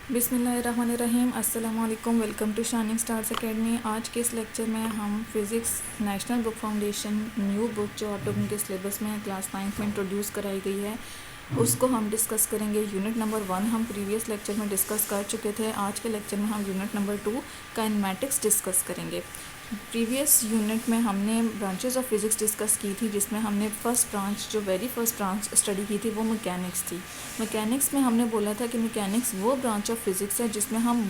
बिस्मिल्लाहिर्रहमानिर्रहीम। अस्सलाम वालेकुम। Welcome to shining stars academy. आज के इस लेक्चर में हम physics national book foundation new book जो आप लोगों के सिलेबस में क्लास 9th में इंट्रोड्यूस कराई गई है उसको हम डिस्कस करेंगे। यूनिट नंबर 1 हम प्रीवियस लेक्चर में डिस्कस कर चुके थे। आज के लेक्चर में हम यूनिट नंबर 2 काइनेमैटिक्स डिस्कस करेंगे। प्रीवियस यूनिट में हमने ब्रांचेस ऑफ फिज़िक्स डिस्कस की थी, जिसमें हमने वेरी फर्स्ट ब्रांच स्टडी की थी वो मैकेनिक्स थी। मैकेनिक्स में हमने बोला था कि मैकेनिक्स वो ब्रांच ऑफ फिज़िक्स है जिसमें हम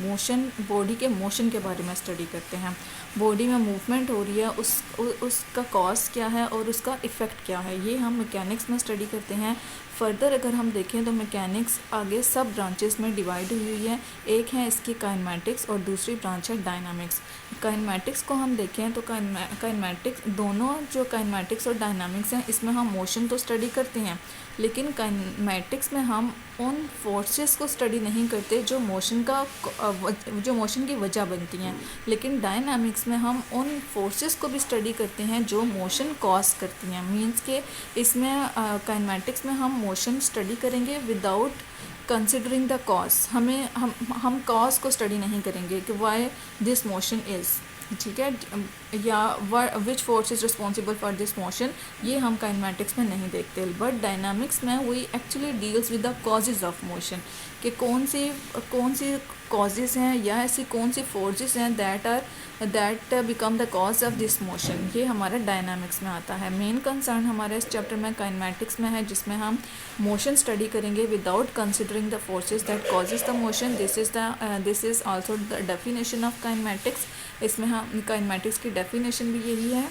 बॉडी के मोशन के बारे में स्टडी करते हैं। बॉडी में मूवमेंट हो रही है, उसका कॉज क्या है और उसका इफ़ेक्ट क्या है, ये हम मैकेनिक्स में स्टडी करते हैं। फर्दर अगर हम देखें तो मैकेनिक्स आगे सब ब्रांचेस में डिवाइड हुई हुई है। एक है इसकी काइनेमैटिक्स और दूसरी ब्रांच है डायनामिक्स। काइनेमैटिक्स को हम देखें तो काइनेमैटिक्स दोनों जो काइनेमैटिक्स और डायनामिक्स हैं इसमें हम मोशन तो स्टडी करते हैं, लेकिन काइनेमैटिक्स में हम उन फोर्सेस को स्टडी नहीं करते जो मोशन की वजह बनती हैं। लेकिन डायनामिक्स में हम उन फोर्सेस को भी स्टडी करते हैं जो मोशन कॉज करती हैं। मींस के इसमें काइनेमैटिक्स में हम मोशन स्टडी करेंगे विदाउट कंसिडरिंग द कॉज। हम कॉज को स्टडी नहीं करेंगे कि वाई दिस मोशन इज़, ठीक है, या which force is responsible for this motion, ये हम काइनेमैटिक्स में नहीं देखते। बट डायनामिक्स में we actually deals with the causes of motion, कि कौन सी कॉजेज़ हैं या ऐसी कौन सी फोर्सेस हैं that become the cause of this motion, ये हमारा डायनामिक्स में आता है। मेन कंसर्न हमारे इस चैप्टर में काइनेमैटिक्स में है, जिसमें हम मोशन स्टडी करेंगे without considering the forces that causes the motion. This is also the definition of kinematics. इसमें हम काइनेमैटिक्स की डेफिनेशन भी यही है।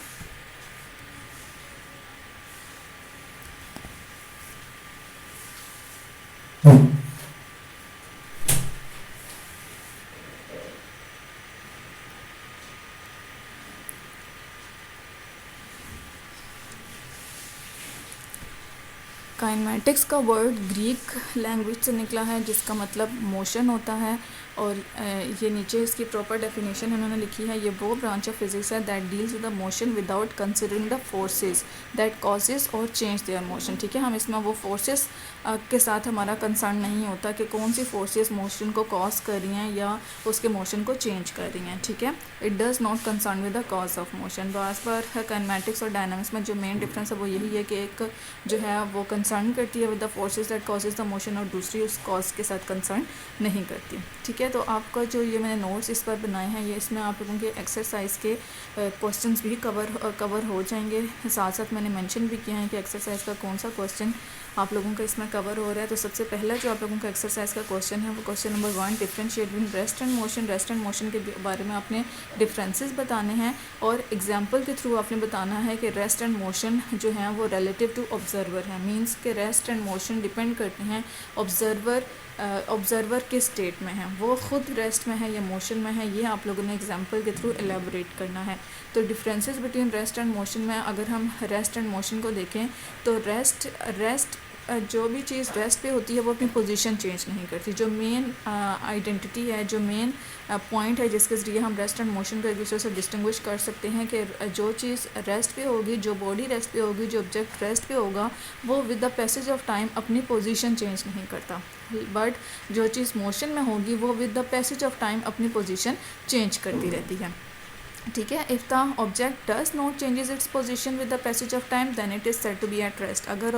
काइनेमैटिक्स का वर्ड ग्रीक लैंग्वेज से निकला है, जिसका मतलब मोशन होता है। और ये नीचे इसकी प्रॉपर डेफिनेशन उन्होंने लिखी है। ये वो ब्रांच ऑफ फिज़िक्स है that deals with the motion without considering the forces that causes और चेंज देयर मोशन। ठीक है, हम इसमें वो फोर्सेस के साथ हमारा कंसर्न नहीं होता कि कौन सी फोर्सेस मोशन को कॉज कर रही हैं या उसके मोशन को चेंज कर रही हैं। ठीक है, it does not concern with the cause of motion. तो एज पर काइनेमैटिक्स और डायनामिक्स में जो मेन डिफरेंस है वो यही है कि एक जो है वो कंसर्न करती है with the forces that causes the motion और दूसरी उस कॉज के साथ कंसर्न नहीं करती। ठीक है, तो आपका जो ये मैंने नोट्स इस पर बनाए हैं, ये इसमें आप लोगों के एक्सरसाइज के क्वेश्चंस भी कवर हो जाएंगे। साथ साथ मैंने मेंशन भी किया है कि एक्सरसाइज का कौन सा क्वेश्चन आप लोगों का इसमें कवर हो रहा है। तो सबसे पहला जो आप लोगों का एक्सरसाइज का क्वेश्चन है वो question number 1, differentiate between rest and motion. Rest and motion के बारे में आपने डिफरेंसेस बताने हैं और एग्जांपल के थ्रू आपने बताना है कि रेस्ट एंड मोशन जो है वो रिलेटिव टू ऑब्जर्वर है। मींस के रेस्ट एंड मोशन डिपेंड करते हैं ऑब्जर्वर किस स्टेट में है, वो खुद रेस्ट में है या मोशन में है, ये आप लोगों ने एग्जांपल के थ्रू एलेबोरेट करना है। तो differences between rest and motion में अगर हम रेस्ट एंड मोशन को देखें तो रेस्ट जो भी चीज़ रेस्ट पे होती है वो अपनी पोजीशन चेंज नहीं करती। जो मेन आइडेंटिटी है, जो मेन पॉइंट है जिसके ज़रिए हम रेस्ट एंड मोशन को एक दूसरे से डिस्टिंग्विश कर सकते हैं कि जो चीज़ रेस्ट पे होगी, जो बॉडी रेस्ट पे होगी, जो ऑब्जेक्ट रेस्ट पे होगा, वो with the passage of time अपनी पोजीशन चेंज नहीं करता। बट जो चीज़ मोशन में होगी वो with the passage of time अपनी पोजीशन चेंज करती रहती है। ठीक है, if the object does not changes its position with the passage of time then it is said to be at rest. अगर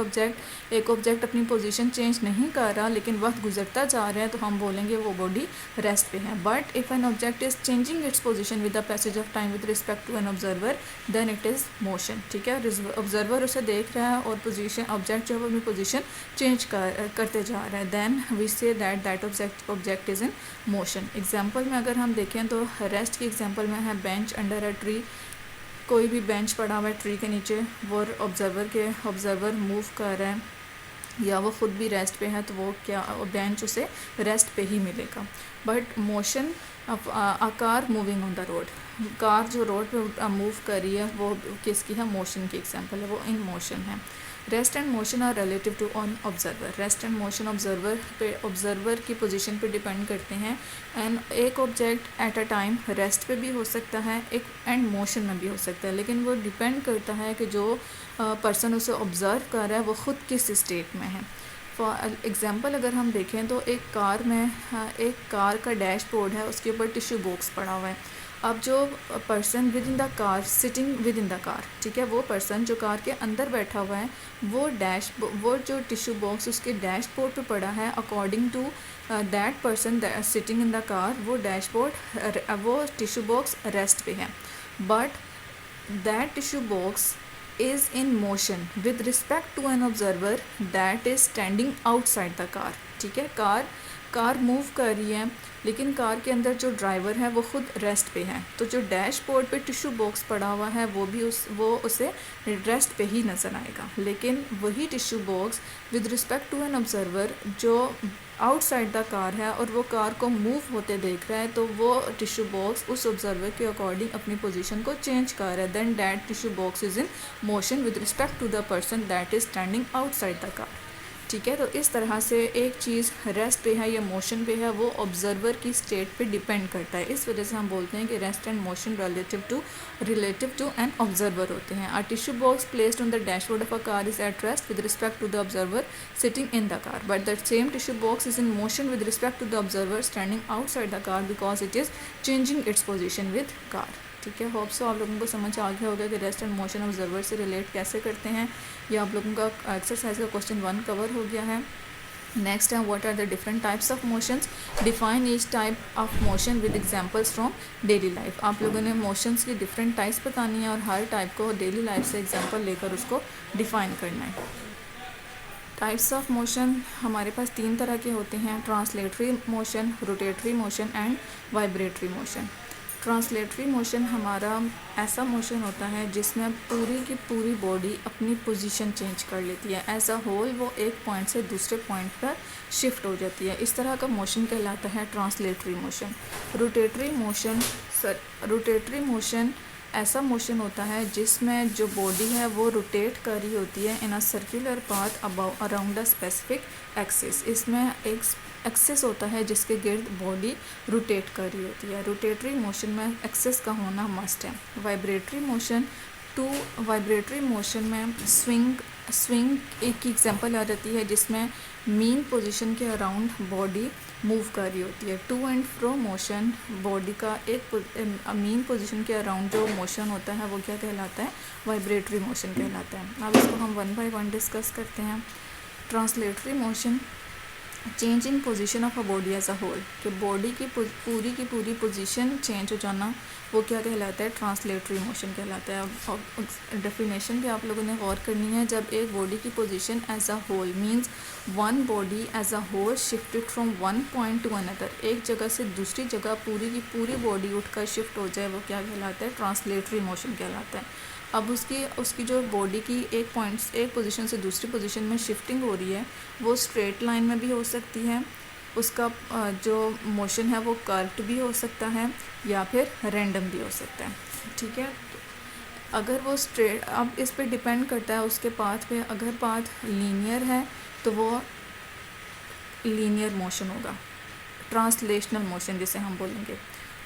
एक ऑब्जेक्ट अपनी पोजीशन चेंज नहीं कर रहा लेकिन वक्त गुजरता जा रहा है तो हम बोलेंगे वो बॉडी रेस्ट पे है। But if an object is changing its position with the passage of time with respect to an observer then it is motion. ठीक है, ऑब्जर्वर उसे देख रहा है और ऑब्जेक्ट जो है वो अपनी पोजीशन चेंज करते जा रहा है, then we say that object is in motion. Example में अगर हम देखें तो रेस्ट की एग्जाम्पल में है बेंच अंडर अ ट्री। कोई भी बेंच पड़ा हुआ है ट्री के नीचे, वो ऑब्जर्वर मूव कर रहा है या वो ख़ुद भी रेस्ट पे है तो वो बेंच उसे रेस्ट पे ही मिलेगा। But motion a car moving on the road, car जो रोड पे मूव कर रही है वो किसकी है, मोशन की एग्जांपल है, वो इन मोशन है। Rest and motion are relative to on observer. Rest and motion observer की पोजीशन पे डिपेंड करते हैं। एंड एक object at a time rest पे भी हो सकता है, एक एंड मोशन में भी हो सकता है, लेकिन वो डिपेंड करता है कि जो पर्सन उसे ऑब्ज़र्व कर रहा है वो ख़ुद किस स्टेट में है। फॉर एग्ज़ाम्पल अगर हम देखें तो एक कार में एक कार का डैशबोर्ड है, उसके ऊपर टिश्यू बॉक्स पड़ा हुआ है। अब जो person with in the car sitting with in the car, ठीक है, वो पर्सन जो कार के अंदर बैठा हुआ है, वो जो टिश्यू बॉक्स उसके डैशबोर्ड पे पड़ा है, according to that person sitting in the car, वो टिश्यू बॉक्स रेस्ट पे है। But that tissue box is in motion with respect to an observer that is standing outside the car। ठीक है, car move कर रही है, लेकिन car के अंदर जो ड्राइवर है वो खुद रेस्ट पे है, तो जो डैशबोर्ड पे टिश्यू बॉक्स पड़ा हुआ है वो उसे रेस्ट पे ही नज़र आएगा। लेकिन वही tissue box with respect to an observer जो आउटसाइड द कार है और वो कार को मूव होते देख रहा है, तो वो टिश्यू बॉक्स उस ऑब्जर्वर के अकॉर्डिंग अपनी पोजीशन को चेंज कर रहा है। Then that tissue box is in motion with respect to the person that is standing outside the car. ठीक है, तो इस तरह से एक चीज़ रेस्ट पे है या मोशन पे है, वो ऑब्जर्वर की स्टेट पे डिपेंड करता है। इस वजह से हम बोलते हैं कि rest and motion relative to an observer होते हैं। A tissue box placed on the dashboard of a car is at rest with respect to the observer sitting in the car, but the same tissue box is in motion with respect to the observer standing outside the car because it is changing its position with car. ठीक है, hope so आप लोगों को समझ आ गया होगा कि rest and motion observer से रिलेट कैसे करते हैं। या आप लोगों का एक्सरसाइज का क्वेश्चन 1 कवर हो गया है। नेक्स्ट है what are the different types of motions, define each type of motion with examples from daily life. आप लोगों ने मोशंस की डिफरेंट टाइप्स बतानी है और हर टाइप को डेली लाइफ से एग्जांपल लेकर उसको डिफाइन करना है। टाइप्स ऑफ मोशन हमारे पास 3 तरह के होते हैं, translatory motion, rotatory motion and vibratory motion. Translatory motion हमारा ऐसा मोशन होता है जिसमें पूरी की पूरी बॉडी अपनी पोजीशन चेंज कर लेती है, एज अ होल वो एक पॉइंट से दूसरे पॉइंट पर शिफ्ट हो जाती है। इस तरह का मोशन कहलाता है ट्रांसलेटरी मोशन। रोटेटरी मोशन ऐसा मोशन होता है जिसमें जो बॉडी है वो रोटेट कर रही होती है in a circular path around a specific axis. इसमें एक एक्सिस होता है जिसके गिर्द बॉडी रोटेट कर रही होती है। रोटेटरी मोशन में एक्सिस का होना मस्ट है। वाइब्रेटरी मोशन में स्विंग एक की एग्जांपल आ जाती है जिसमें मीन पोजीशन के अराउंड बॉडी मूव कर रही होती है। To and fro motion body का एक मीन पोजीशन के अराउंड जो मोशन होता है वो क्या कहलाता है, वाइब्रेटरी मोशन कहलाता है। अब इसको हम 1 बाय 1 डिस्कस करते हैं। Translatory motion change in position of a body as a whole, कि बॉडी की पूरी पोजीशन चेंज हो जाना वो क्या कहलाता है, ट्रांसलेटरी मोशन कहलाता है। अब डेफिनेशन पे आप लोगों ने गौर करनी है। जब एक बॉडी की position as a whole means one body as a whole shifted from one point to another, एक जगह से दूसरी जगह पूरी की पूरी बॉडी उठकर शिफ्ट हो जाए, वो क्या कहलाता है, ट्रांसलेटरी मोशन कहलाता है। अब उसकी जो बॉडी की एक पोजीशन से दूसरी पोजीशन में शिफ्टिंग हो रही है वो स्ट्रेट लाइन में भी हो सकती है, उसका जो मोशन है वो कर्व्ड भी हो सकता है या फिर रैंडम भी हो सकता है। ठीक है, अगर वो स्ट्रेट, अब इस पे डिपेंड करता है उसके पाथ पे। अगर पाथ लीनियर है तो वो लीनियर मोशन होगा, ट्रांसलेशनल मोशन जिसे हम बोलेंगे।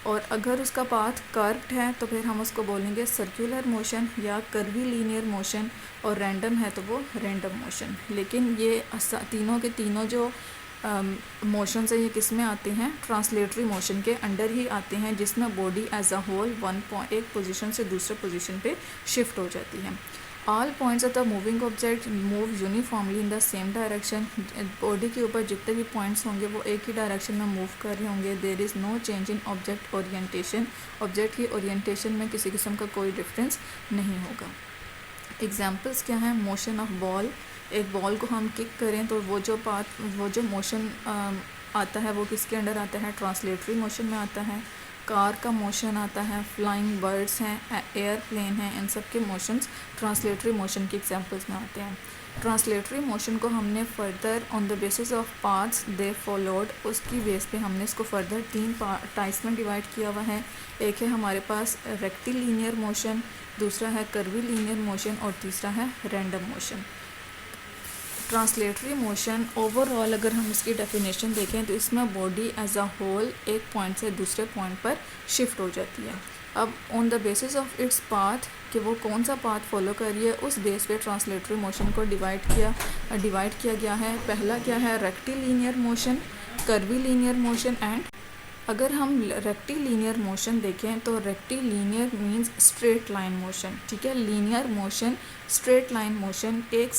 और अगर उसका पाथ कर्व्ड है तो फिर हम उसको बोलेंगे सर्कुलर मोशन या कर्वी लीनियर मोशन, और रैंडम है तो वो रैंडम मोशन। लेकिन ये तीनों के तीनों जो मोशंस है ये किस में आते हैं, ट्रांसलेटरी मोशन के अंडर ही आते हैं, जिसमें बॉडी एज अ होल एक पोजीशन से दूसरे पोजीशन पे शिफ्ट हो जाती है। All points of the moving object move uniformly in the same direction, body के ऊपर जितने भी पॉइंट्स होंगे वो एक ही डायरेक्शन में मूव कर रहे होंगे। There is no change in object orientation, object की ओरिएंटेशन में किसी किस्म का कोई डिफरेंस नहीं होगा। एग्जाम्पल्स क्या हैं, मोशन ऑफ बॉल, एक बॉल को हम किक करें तो वो जो मोशन आता है वो किसके अंडर आता है, ट्रांसलेटरी मोशन में आता है। कार का मोशन आता है, फ्लाइंग बर्ड्स हैं, एयरप्लेन हैं, इन सब के मोशंस ट्रांसलेटरी मोशन के एग्जांपल्स में आते हैं। ट्रांसलेटरी मोशन को हमने further on the basis of paths they followed, उसकी बेस पे हमने इसको फर्दर 3 टाइप्स में डिवाइड किया हुआ है। एक है हमारे पास रेक्टिलिनियर मोशन, दूसरा है कर्वी लीनियर मोशन और तीसरा है random motion. Translatory motion overall अगर हम इसकी डेफिनेशन देखें तो इसमें बॉडी एज अ होल एक पॉइंट से दूसरे पॉइंट पर शिफ्ट हो जाती है। अब on the basis of its path कि वो कौन सा पाथ फॉलो कर रही है, उस बेस पे ट्रांसलेटरी मोशन को डिवाइड किया गया है। पहला क्या है, rectilinear motion, curvilinear motion and अगर हम रेक्टिलिनियर मोशन देखें तो rectilinear means straight line motion, ठीक है। Linear motion straight line motion, एक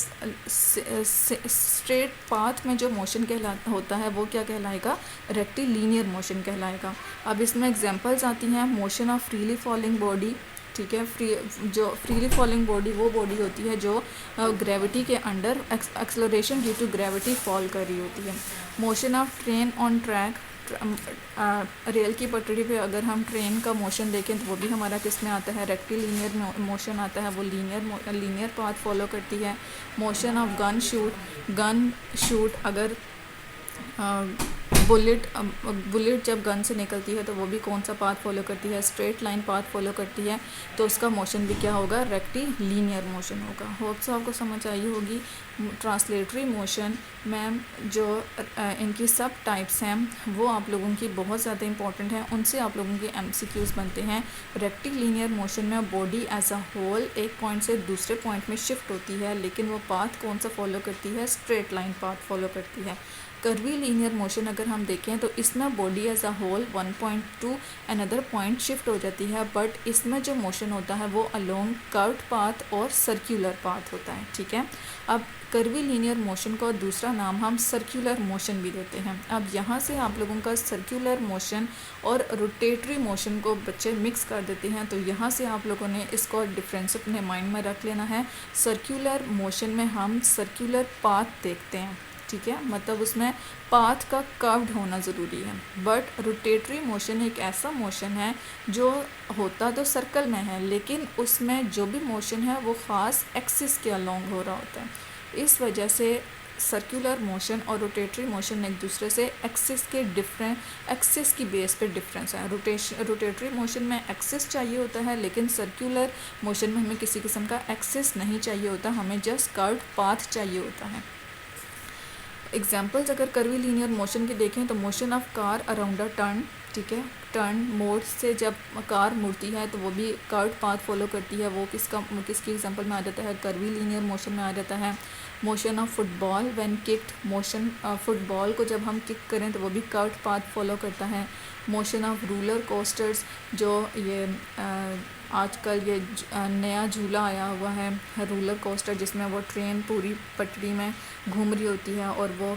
स्ट्रेट पाथ में जो मोशन होता है वो क्या कहलाएगा, रेक्टिलिनियर मोशन कहलाएगा। अब इसमें एग्जांपल्स आती हैं, motion of freely falling body, ठीक है। जो फ्रीली फॉलिंग बॉडी वो बॉडी होती है जो ग्रेविटी के under acceleration due to gravity fall कर रही होती है। Motion of train on track, rail की पटरी पे अगर हम ट्रेन का मोशन देखें तो वो भी हमारा किस में आता है, रेक्टिलिनियर मोशन आता है, वो लीनियर पाथ फॉलो करती है। मोशन ऑफ गन शूट अगर बुलेट जब गन से निकलती है तो वो भी कौन सा पाथ फॉलो करती है, स्ट्रेट लाइन पाथ फॉलो करती है, तो उसका मोशन भी क्या होगा, रेक्टिलिनियर मोशन होगा। होप्स आपको समझ आई होगी। ट्रांसलेटरी मोशन में जो इनकी सब टाइप्स हैं वो आप लोगों की बहुत ज़्यादा इंपॉर्टेंट हैं, उनसे आप लोगों के MCQs बनते हैं। रेक्टिलिनियर मोशन में बॉडी एज अ होल एक पॉइंट से दूसरे पॉइंट में शिफ्ट होती है, लेकिन वो पाथ कौन सा फॉलो करती है, स्ट्रेट लाइन पाथ फॉलो करती है। कर्वीलिनियर मोशन अगर हम देखें तो इसमें body as a whole 1 point to another point shift हो जाती है, बट इसमें जो मोशन होता है वो अलोंग कर्व्ड पाथ और सर्कुलर पाथ होता है, ठीक है। अब कर्वीलिनियर मोशन का दूसरा नाम हम सर्कुलर मोशन भी देते हैं। अब यहाँ से आप लोगों का सर्कुलर मोशन और रोटेटरी मोशन को बच्चे मिक्स कर देते हैं, तो यहाँ से आप लोगों ने इसको डिफरेंस अपने माइंड में रख लेना है। सर्कुलर मोशन में हम सर्कुलर पाथ देखते हैं, ठीक है, मतलब उसमें पाथ का कर्व्ड होना ज़रूरी है। बट रोटेटरी मोशन एक ऐसा मोशन है जो होता तो सर्कल में है, लेकिन उसमें जो भी मोशन है वो ख़ास एक्सिस के अलोंग हो रहा होता है। इस वजह से सर्कुलर मोशन और रोटेटरी मोशन एक दूसरे से एक्सिस की बेस पे डिफरेंस है। रोटेटरी मोशन में एक्सिस चाहिए होता है, लेकिन सर्कुलर मोशन में हमें किसी किस्म का एक्सिस नहीं चाहिए होता, हमें जस्ट कर्व्ड पाथ चाहिए होता है। एग्जाम्पल्स अगर कर्वीलिनियर मोशन के देखें तो motion of car around a turn, ठीक है, टर्न मोड से जब कार मुड़ती है तो वो भी कर्व्ड पाथ फॉलो करती है, वो किसकी एग्जांपल में आ जाता है, कर्वीलिनियर मोशन में आ जाता है। Motion of football when kicked, motion football को जब हम किक करें तो वो भी कर्व्ड पाथ फॉलो करता है। मोशन ऑफ रोलर कोस्टर्स, जो ये आजकल ये नया झूला आया हुआ है रोलर कोस्टर, जिसमें वो ट्रेन पूरी पटरी में घूम रही होती है और वो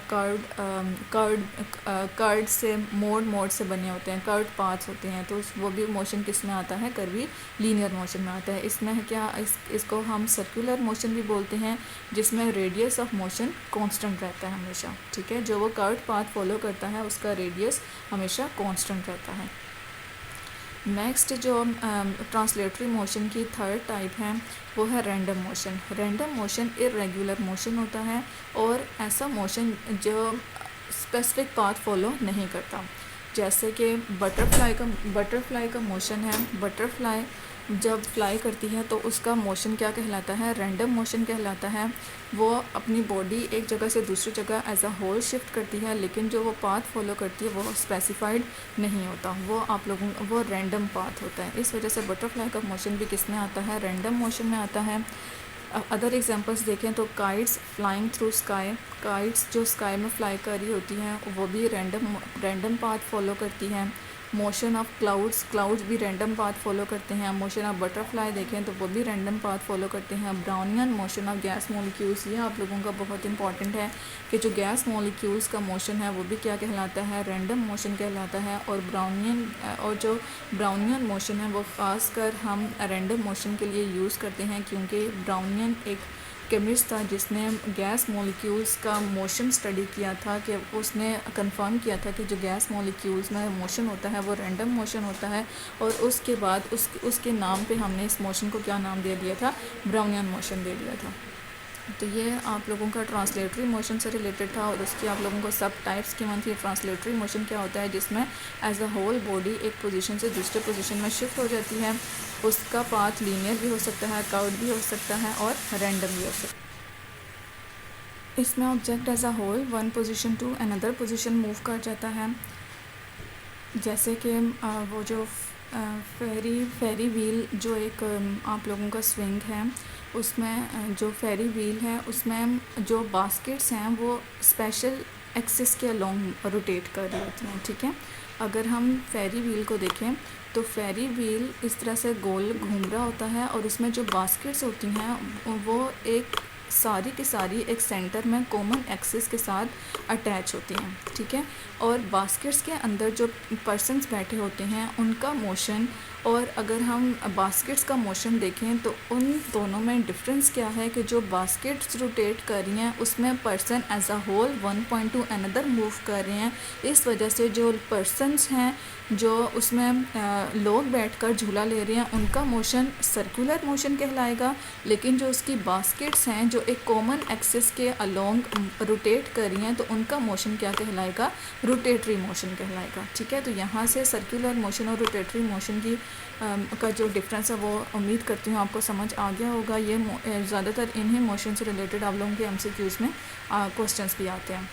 कर्ड से मोड से बने होते हैं, कर्ड पाथ्स होते हैं, तो वो भी मोशन किस में आता है, कर्वीलिनियर मोशन में आता है। इसमें क्या इसको हम सर्कुलर मोशन भी बोलते हैं, जिसमें रेडियस ऑफ मोशन कांस्टेंट रहता है हमेशा, ठीक है। जो वो कर्ड पाथ फॉलो करता है उसका रेडियस हमेशा कांस्टेंट रहता है। नेक्स्ट जो ट्रांसलेटरी मोशन की थर्ड टाइप है वो है random motion. Random motion irregular motion होता है और ऐसा मोशन जो स्पेसिफिक पाथ फॉलो नहीं करता। जैसे कि बटरफ्लाई का मोशन है, बटरफ्लाई जब फ्लाई करती है तो उसका मोशन क्या कहलाता है, रैंडम मोशन कहलाता है। वो अपनी बॉडी एक जगह से दूसरी जगह एज अ होल शिफ्ट करती है, लेकिन जो वो पाथ फॉलो करती है वो स्पेसिफाइड नहीं होता, वो रैंडम पाथ होता है। इस वजह से बटरफ्लाई का मोशन भी किस में आता है, रैंडम मोशन में आता है। अदर एग्जांपल्स देखें तो kites flying through sky, kites जो स्काई में फ्लाई कर रही होती हैं वो भी रैंडम पाथ फॉलो करती हैं। मोशन ऑफ क्लाउड्स भी रैंडम पाथ फॉलो करते हैं। मोशन ऑफ बटरफ्लाई देखें तो वो भी रैंडम पाथ फॉलो करते हैं। Brownian motion of gas molecules, ये आप लोगों का बहुत इंपॉर्टेंट है कि जो गैस मॉलिक्यूल्स का मोशन है वो भी क्या कहलाता है, रैंडम मोशन कहलाता है। और जो ब्राउनियन मोशन है वो ख़ासकर हम रैंडम मोशन के लिए यूज़ करते हैं, क्योंकि ब्राउनियन एक केमिस्ट था जिसने गैस मॉलिक्यूल्स का मोशन स्टडी किया था, कि उसने कंफर्म किया था कि जो गैस मॉलिक्यूल्स में मोशन होता है वो रैंडम मोशन होता है। और उसके बाद उसके नाम पे हमने इस मोशन को क्या नाम दे दिया था, ब्राउनियन मोशन दे दिया था। तो ये आप लोगों का ट्रांसलेटरी मोशन से रिलेटेड था। और उसकी आप लोगों को सब टाइप्स की वन थी। ट्रांसलेटरी मोशन क्या होता है, जिसमें एज अ होल बॉडी एक पोजीशन से दूसरे पोजीशन में शिफ्ट हो जाती है। उसका पाथ लीनियर भी हो सकता है, कर्व्ड भी हो सकता है और रैंडम भी हो सकता है। इसमें object as a whole one position to another position move कर जाता है। जैसे कि वो जो फेरी व्हील जो एक आप लोगों का स्विंग है, उसमें जो फेरी व्हील है उसमें जो बास्केट्स हैं वो स्पेशल एक्सिस के अलोंग रोटेट कर रही होती हैं, ठीक है। अगर हम फेरी व्हील को देखें तो फेरी व्हील इस तरह से गोल घूम रहा होता है और उसमें जो बास्केट्स होती हैं वो एक सारी की सारी एक सेंटर में कॉमन एक्सिस के साथ अटैच होती हैं, ठीक है। और बास्केट्स के अंदर जो पर्सन्स बैठे होते हैं उनका मोशन, और अगर हम बास्केट्स का मोशन देखें तो उन दोनों में डिफरेंस क्या है कि जो बास्केट्स रोटेट कर रही हैं उसमें person as a whole one point to another move कर रहे हैं। इस वजह से जो पर्सन्स हैं जो उसमें लोग बैठकर झूला ले रहे हैं उनका मोशन सर्कुलर मोशन कहलाएगा, लेकिन जो उसकी बास्केट्स हैं जो एक कॉमन एक्सिस के अलोंग रोटेट कर रही हैं तो उनका मोशन क्या कहलाएगा, रोटेटरी मोशन कहलाएगा, ठीक है। तो यहाँ से सर्कुलर मोशन और रोटेटरी मोशन की का जो डिफरेंस है वो उम्मीद करती हूँ आपको समझ आ गया होगा। ये ज़्यादातर इन्हीं मोशन से रिलेटेड आप लोगों के एमसीक्यूज़ में क्वेश्चंस भी आते हैं।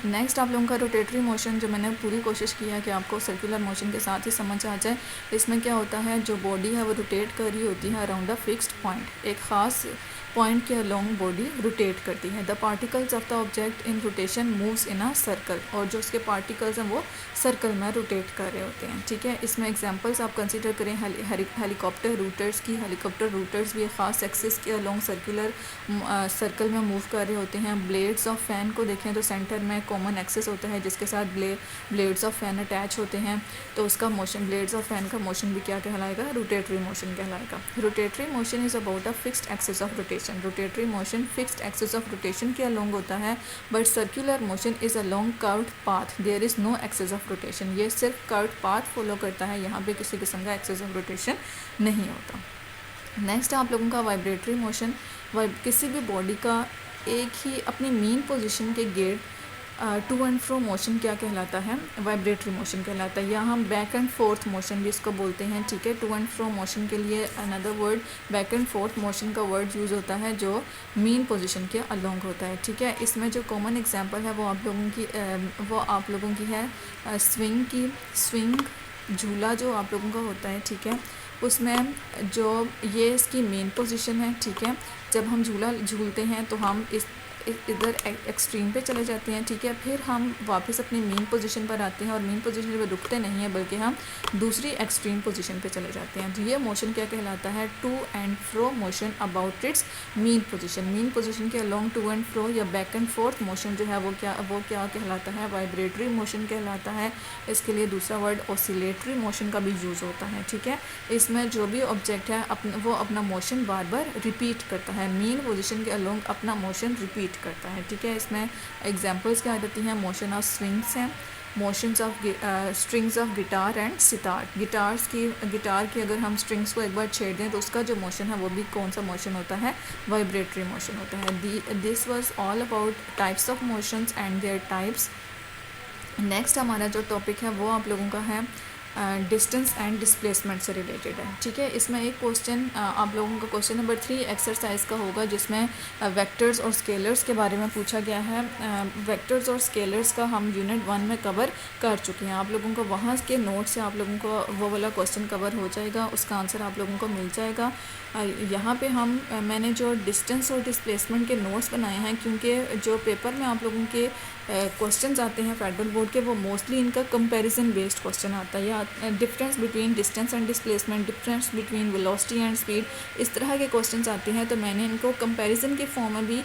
नेक्स्ट आप लोगों का रोटेटरी मोशन, जो मैंने पूरी कोशिश की है कि आपको सर्कुलर मोशन के साथ ही समझ आ जाए। इसमें क्या होता है, जो बॉडी है वो रोटेट कर रही होती है अराउंड अ फिक्स्ड पॉइंट, एक ख़ास पॉइंट के अलोंग बॉडी रोटेट करती है। The particles of the object in rotation moves in a circle, और जो उसके पार्टिकल्स हैं वो सर्कल में रोटेट कर रहे होते हैं, ठीक है। इसमें एग्जांपल्स आप कंसीडर करें हेलीकॉप्टर रूटर्स की। हेलीकॉप्टर रूटर्स भी एक ख़ास एक्सिस के अलोंग सर्कल में मूव कर रहे होते हैं। ब्लेड्स ऑफ फैन को देखें तो सेंटर में कॉमन एक्सिस होता है जिसके साथ ब्लेड्स ऑफ फैन अटैच होते हैं, तो उसका मोशन, ब्लेड्स ऑफ फैन का मोशन भी क्या कहलाएगा, रोटेटरी मोशन कहलाएगा। Rotatory motion is about a fixed axis of rotation. Rotatory motion fixed axis of rotation के अलोंग होता है, but circular motion is along curved path, there is no axis of rotation. ये सिर्फ curved path follow करता है, यहाँ पे किसी किस्म का एक्सिस ऑफ रोटेशन नहीं होता। नेक्स्ट आप लोगों का वाइब्रेटरी मोशन, किसी भी बॉडी का एक ही अपनी मीन पोजीशन के गेट टू एंड फ्रो मोशन क्या कहलाता है, वाइब्रेटरी मोशन कहलाता है। या हम बैक एंड फोर्थ मोशन भी इसको बोलते हैं, ठीक है। टू एंड फ्रो मोशन के लिए another word back and fourth motion का वर्ड यूज़ होता है जो मीन पोजीशन के अलोंग होता है, ठीक है। इसमें जो कॉमन एग्जांपल है वो आप लोगों की है स्विंग झूला जो आप लोगों का होता है, ठीक है। उसमें जो ये इसकी मेन पोजीशन है, ठीक है। जब हम झूला झूलते हैं तो हम इधर एक्सट्रीम पे चले जाते हैं, ठीक है। फिर हम वापस अपनी मेन पोजीशन पर आते हैं और मेन पोजीशन पे रुकते नहीं हैं बल्कि हम दूसरी एक्सट्रीम पोजीशन पे चले जाते हैं। तो ये मोशन क्या कहलाता है, to and fro motion about its mean position. Mean position के अलोंग टू एंड फ्रो या बैक एंड फोर्थ मोशन जो है वो क्या कहलाता है, वाइब्रेटरी मोशन कहलाता है। इसके लिए दूसरा वर्ड ऑसिलेटरी मोशन का भी यूज़ होता है, ठीक है। इसमें जो भी ऑब्जेक्ट है वो अपना मोशन बार बार रिपीट करता है, मीन पोजीशन के अलोंग अपना मोशन रिपीट करता है, ठीक है। इसमें एग्जांपल्स क्या आ जाती हैं, मोशन ऑफ स्विंग्स हैं, motions of strings of guitar and sitar. Guitar की अगर हम स्ट्रिंग्स को एक बार छेड़ दें तो उसका जो मोशन है वो भी कौन सा मोशन होता है, वाइब्रेटरी मोशन होता है। This was all about types of motions and there types. Next हमारा जो टॉपिक है वो आप लोगों का है डिस्टेंस एंड डिस्प्लेसमेंट से रिलेटेड है, ठीक है। इसमें एक क्वेश्चन आप लोगों का क्वेश्चन नंबर 3 एक्सरसाइज का होगा जिसमें वेक्टर्स और स्केलर्स के बारे में पूछा गया है। वेक्टर्स और स्केलर्स का हम यूनिट 1 में कवर कर चुके हैं। आप लोगों को वहाँ के नोट से आप लोगों को वो वाला क्वेश्चन कवर हो जाएगा, उसका आंसर आप लोगों को मिल जाएगा। यहाँ पे मैंने जो डिस्टेंस और डिस्प्लेसमेंट के नोट्स बनाए हैं, क्योंकि जो पेपर में आप लोगों के क्वेश्चंस आते हैं फेडरल बोर्ड के, वो मोस्टली इनका कंपैरिजन बेस्ड क्वेश्चन आता है, या difference between distance and displacement, difference between velocity and speed, इस तरह के क्वेश्चंस आते हैं। तो मैंने इनको कंपैरिजन के फॉर्म में भी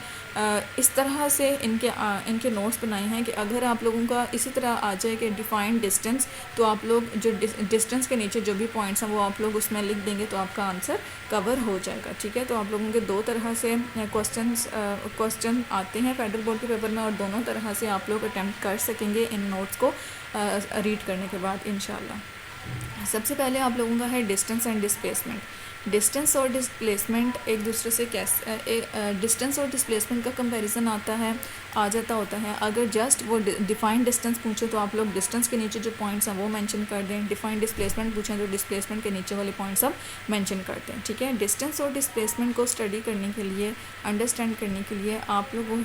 इस तरह से इनके नोट्स बनाए हैं कि अगर आप लोगों का इसी तरह आ जाए कि डिफाइंड डिस्टेंस, तो आप लोग जो डिस्टेंस के नीचे जो भी पॉइंट्स हैं वो आप लोग उसमें लिख देंगे तो आपका आंसर कवर हो जाएगा, ठीक है। तो आप लोगों के दो तरह से क्वेश्चन आते हैं फेडरल बोर्ड के पेपर में, और दोनों तरह से आप लोग अटेम्प्ट कर सकेंगे इन नोट्स को रीड करने के बाद इंशाल्लाह। सबसे पहले आप लोगों का है डिस्टेंस एंड डिस्प्लेसमेंट। डिस्टेंस और डिस्प्लेसमेंट एक दूसरे से कैसे डिस्टेंस और डिस्प्लेसमेंट का कंपैरिजन आ जाता होता है। अगर जस्ट वो डिफाइंड डिस्टेंस पूछे तो आप लोग डिस्टेंस के नीचे जो पॉइंट्स हैं वो मेंशन कर दें, डिफाइंड डिस्प्लेसमेंट पूछें तो डिस्प्लेसमेंट के नीचे वाले पॉइंट्स सब मेंशन करते हैं, ठीक है। डिस्टेंस और डिस्प्लेसमेंट को स्टडी करने के लिए, अंडरस्टैंड करने के लिए आप लोगों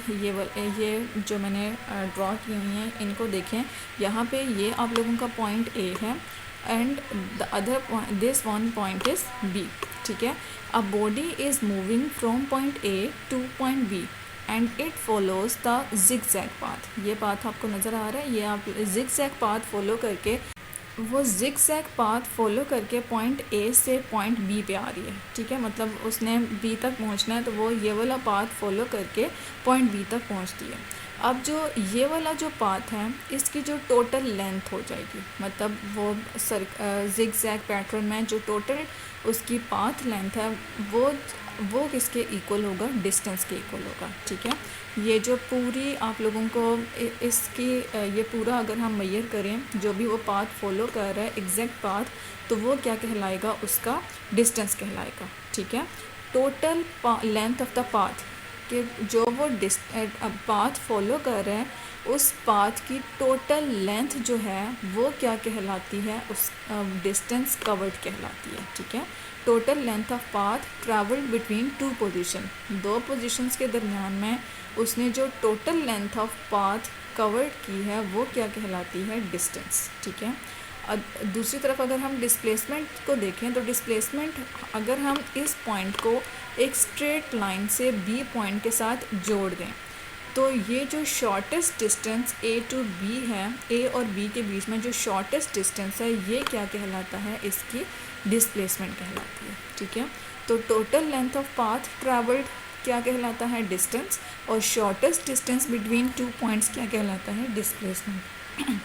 ये जो मैंने ड्रॉ की हुई हैं इनको देखें। यहाँ पे ये आप लोगों का पॉइंट ए है, and the other this one point is B, ठीक है। A body is moving from point A to point B and it follows the zigzag path. ये पाथ आपको नज़र आ रहा है, ये आप जिगजैग पाथ फॉलो करके, वो जिगजैग पाथ फॉलो करके पॉइंट ए से पॉइंट बी पे आ रही है, ठीक है। मतलब उसने बी तक पहुंचना है तो वो ये वाला पाथ फॉलो करके पॉइंट बी तक पहुंचती है। अब जो ये वाला जो पाथ है इसकी जो टोटल लेंथ हो जाएगी, मतलब वो जिगजैग पैटर्न में जो टोटल उसकी पाथ लेंथ है वो किसके इक्वल होगा, डिस्टेंस के इक्वल होगा, ठीक है। ये जो पूरी आप लोगों को इसकी ये पूरा अगर हम मेजर करें जो भी वो पाथ फॉलो कर रहा है एग्जैक्ट पाथ, तो वो क्या कहलाएगा, उसका डिस्टेंस कहलाएगा, ठीक है। Total length of the path कि जो वो पाथ फॉलो कर रहे हैं उस पाथ की टोटल लेंथ जो है वो क्या कहलाती है, उस डिस्टेंस कवर्ड कहलाती है, ठीक है। Total length of path travelled between two position, दो पोजीशंस के दरमियान में उसने जो total length of path covered की है वो क्या कहलाती है, डिस्टेंस, ठीक है। दूसरी तरफ अगर हम डिस्प्लेसमेंट को देखें तो डिस्प्लेसमेंट अगर हम इस पॉइंट को एक स्ट्रेट लाइन से बी पॉइंट के साथ जोड़ दें तो ये जो shortest distance A to B है, ए और बी के बीच में जो शॉर्टेस्ट डिस्टेंस है ये क्या कहलाता है, इसकी डिस्प्लेसमेंट कहलाती है, ठीक है। तो total length of path travelled क्या कहलाता है, डिस्टेंस, और shortest distance between two points क्या कहलाता है, डिस्प्लेसमेंट।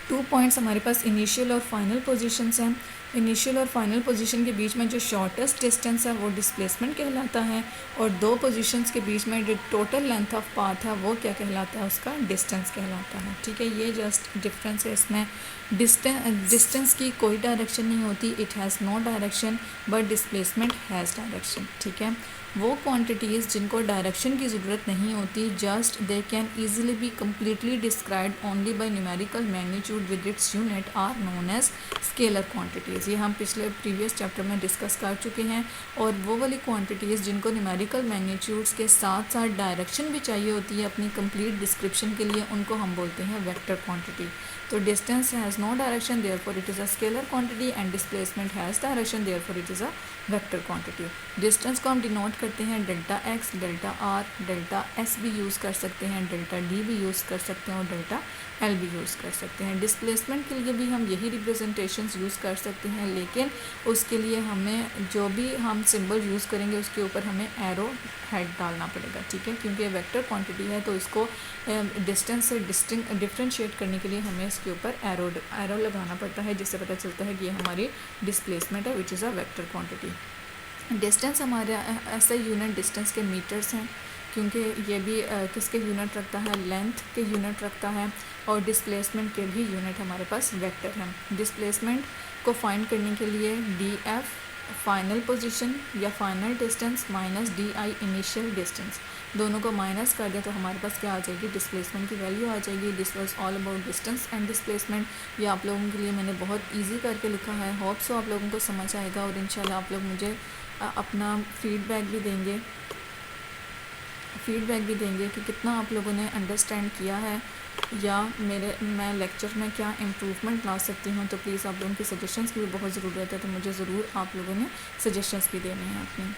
2 पॉइंट्स हमारे पास इनिशियल और फाइनल पोजीशंस हैं। इनिशियल और फाइनल पोजीशन के बीच में जो शॉर्टेस्ट डिस्टेंस है वो डिस्प्लेसमेंट कहलाता है, और दो पोजीशंस के बीच में जो टोटल लेंथ ऑफ पाथ है वो क्या कहलाता है, उसका डिस्टेंस कहलाता है, ठीक है। ये जस्ट डिफरेंस है इसमें। डिस्टेंस की कोई डायरेक्शन नहीं होती, it has no direction, but displacement has direction, ठीक है। वो क्वांटिटीज़ जिनको डायरेक्शन की ज़रूरत नहीं होती, just they can easily be completely described only by numerical magnitude with its unit are known as scalar quantities. ये हम प्रीवियस चैप्टर में डिस्कस कर चुके हैं। और वो वाली क्वांटिटीज़ जिनको न्यूमेरिकल मैग्नीट्यूड्स के साथ साथ डायरेक्शन भी चाहिए होती है अपनी कंप्लीट डिस्क्रिप्शन के लिए, उनको हम बोलते हैं वेक्टर क्वांटिटी। तो distance has no direction, therefore it is a scalar quantity, and displacement has direction, therefore it is a vector quantity. Distance को हम डिनोट करते हैं delta x, delta r, delta s भी यूज़ कर सकते हैं, delta D भी use कर सकते हैं, और डेल्टा एल भी यूज़ कर सकते हैं। डिस्प्लेसमेंट के लिए भी हम यही रिप्रेजेंटेशंस यूज़ कर सकते हैं, लेकिन उसके लिए हमें जो भी हम सिंबल यूज़ करेंगे उसके ऊपर हमें एरो हेड डालना पड़ेगा, ठीक है, क्योंकि ये वेक्टर क्वांटिटी है। तो इसको डिस्टेंस से डिफ्रेंशिएट करने के लिए हमें इसके ऊपर एरो लगाना पड़ता है, जिससे पता चलता है कि ये हमारी डिस्प्लेसमेंट है which is a vector quantity. Distance हमारे ऐसा यूनिट डिस्टेंस के मीटर्स हैं, क्योंकि ये भी किसके यूनिट रखता है, लेंथ के यूनिट रखता है, और डिस्प्लेसमेंट के भी यूनिट हमारे पास वेक्टर हैं। डिस्प्लेसमेंट को फाइंड करने के लिए डी एफ फाइनल पोजीशन या final distance minus d I initial distance, दोनों को माइनस कर दें तो हमारे पास क्या आ जाएगी, डिस्प्लेसमेंट की वैल्यू आ जाएगी। This was all about distance and displacement. ये आप लोगों के लिए मैंने बहुत इजी करके लिखा है, होप सो आप लोगों को समझ आएगा, और इंशाल्लाह आप लोग मुझे अपना फीडबैक भी देंगे कि कितना आप लोगों ने अंडरस्टैंड किया है, या मैं लेक्चर में क्या इम्प्रूवमेंट ला सकती हूँ। तो प्लीज़ आप लोगों की सजेशंस की भी बहुत ज़रूरत है, तो मुझे ज़रूर आप लोगों ने सजेशंस भी देने हैं अपनी।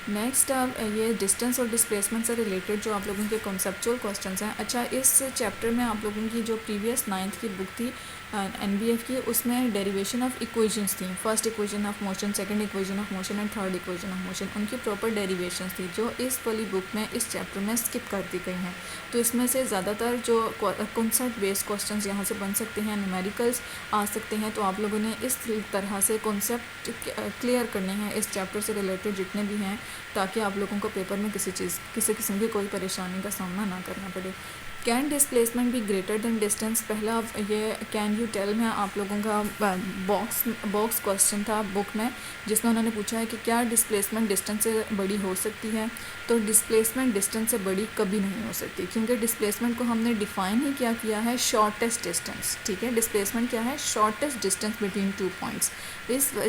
नेक्स्ट ये डिस्टेंस और डिस्प्लेसमेंट से रिलेटेड जो आप लोगों के कॉन्सेप्चुअल क्वेश्चंस हैं। अच्छा, इस चैप्टर में आप लोगों की जो प्रीवियस 9th की बुक थी NBF की, उसमें डेरिवेशन ऑफ इक्वेशंस थी। First equation of motion, second equation of motion and third equation of motion, उनकी प्रॉपर डेरिवेशंस थी, जो इस वाली बुक में इस चैप्टर में स्किप कर दी गई हैं। तो इसमें से ज़्यादातर जो कॉन्सेप्ट बेस्ड क्वेश्चंस यहाँ से बन सकते हैं, न्यूमेरिकल्स आ सकते हैं। तो आप लोगों ने इस तरह से कॉन्सेप्ट क्लियर करने हैं इस चैप्टर से रिलेटेड जितने भी हैं, ताकि आप लोगों को पेपर में किसी किस्म की कोई परेशानी का सामना ना करना पड़े। कैन डिस्प्लेसमेंट भी ग्रेटर देन डिस्टेंस, पहला ये कैन यू टेल में आप लोगों का बॉक्स क्वेश्चन था बुक में, जिसमें उन्होंने पूछा है कि क्या डिस्प्लेसमेंट डिस्टेंस से बड़ी हो सकती है। तो डिस्प्लेसमेंट डिस्टेंस से बड़ी कभी नहीं हो सकती, क्योंकि डिस्प्लेसमेंट को हमने डिफ़ाइन ही क्या किया है, शॉर्टेस्ट डिस्टेंस, ठीक है। डिस्प्लेसमेंट क्या है, shortest distance between two points.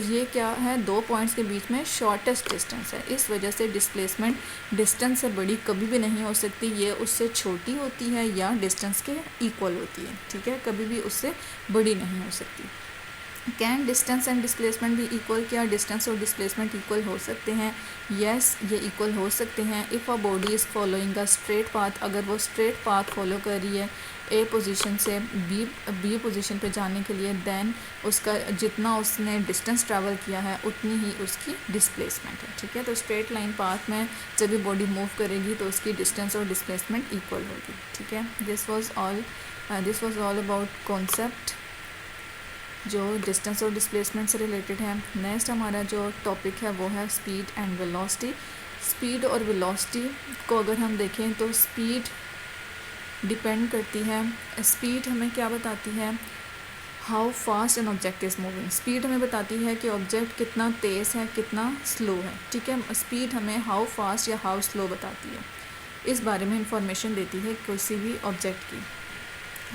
ये क्या है, दो पॉइंट्स के बीच में शॉर्टेस्ट डिस्टेंस है, इस वजह से डिस्प्लेसमेंट डिस्टेंस से बड़ी कभी भी नहीं हो सकती। ये उससे छोटी होती है या डिस्टेंस के इक्वल होती है, ठीक है, कभी भी उससे बड़ी नहीं हो सकती। कैन डिस्टेंस एंड डिस्प्लेसमेंट भी इक्वल, क्या डिस्टेंस और डिस्प्लेसमेंट इक्वल हो सकते हैं? यस, ये इक्वल हो सकते हैं। If a body is following a straight path, अगर वो स्ट्रेट पाथ फॉलो कर रही है ए पोजीशन से बी पोजीशन पे जाने के लिए, देन उसका जितना उसने डिस्टेंस ट्रैवल किया है उतनी ही उसकी डिस्प्लेसमेंट है। ठीक है, तो स्ट्रेट लाइन पाथ में जब भी बॉडी मूव करेगी तो उसकी डिस्टेंस और डिस्प्लेसमेंट इक्वल होगी। ठीक है, this was all about concept जो डिस्टेंस और डिस्प्लेसमेंट से रिलेटेड है। नेक्स्ट हमारा जो टॉपिक है वो है स्पीड एंड वेलोसिटी। स्पीड और वेलोसिटी को अगर हम देखें तो स्पीड डिपेंड करती है, स्पीड हमें क्या बताती है? How fast N object is moving. Speed हमें बताती है कि ऑब्जेक्ट कितना तेज़ है, कितना स्लो है। ठीक है, स्पीड हमें हाउ फास्ट या हाउ स्लो बताती है, इस बारे में इंफॉर्मेशन देती है किसी भी ऑब्जेक्ट की।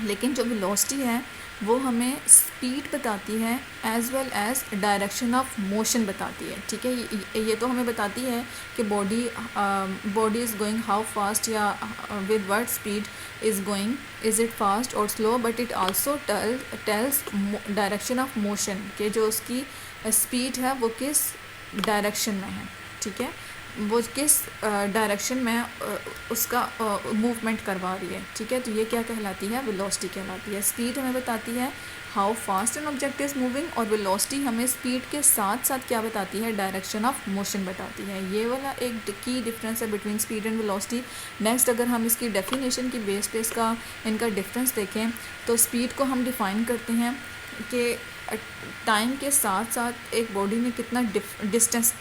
लेकिन जो वेलोसिटी है वो हमें स्पीड बताती है as well as direction of motion बताती है। ठीक है, ये तो हमें बताती है कि body is going how fast या with what speed is going, is it fast और slow, but it also tells direction of motion के जो उसकी स्पीड है वो किस डायरेक्शन में है। ठीक है, वो किस डायरेक्शन में उसका मूवमेंट करवा रही है। ठीक है, तो ये क्या कहलाती है? वेलोसिटी कहलाती है। स्पीड हमें बताती है how fast N object is moving, और वेलोसिटी हमें स्पीड के साथ साथ क्या बताती है? डायरेक्शन ऑफ मोशन बताती है। ये वाला एक की डिफरेंस है between speed and velocity. Next अगर हम इसकी डेफिनेशन की बेस पे इसका इनका डिफरेंस देखें तो स्पीड को हम डिफ़ाइन करते हैं कि टाइम के साथ साथ एक बॉडी ने कितना डिस्टेंस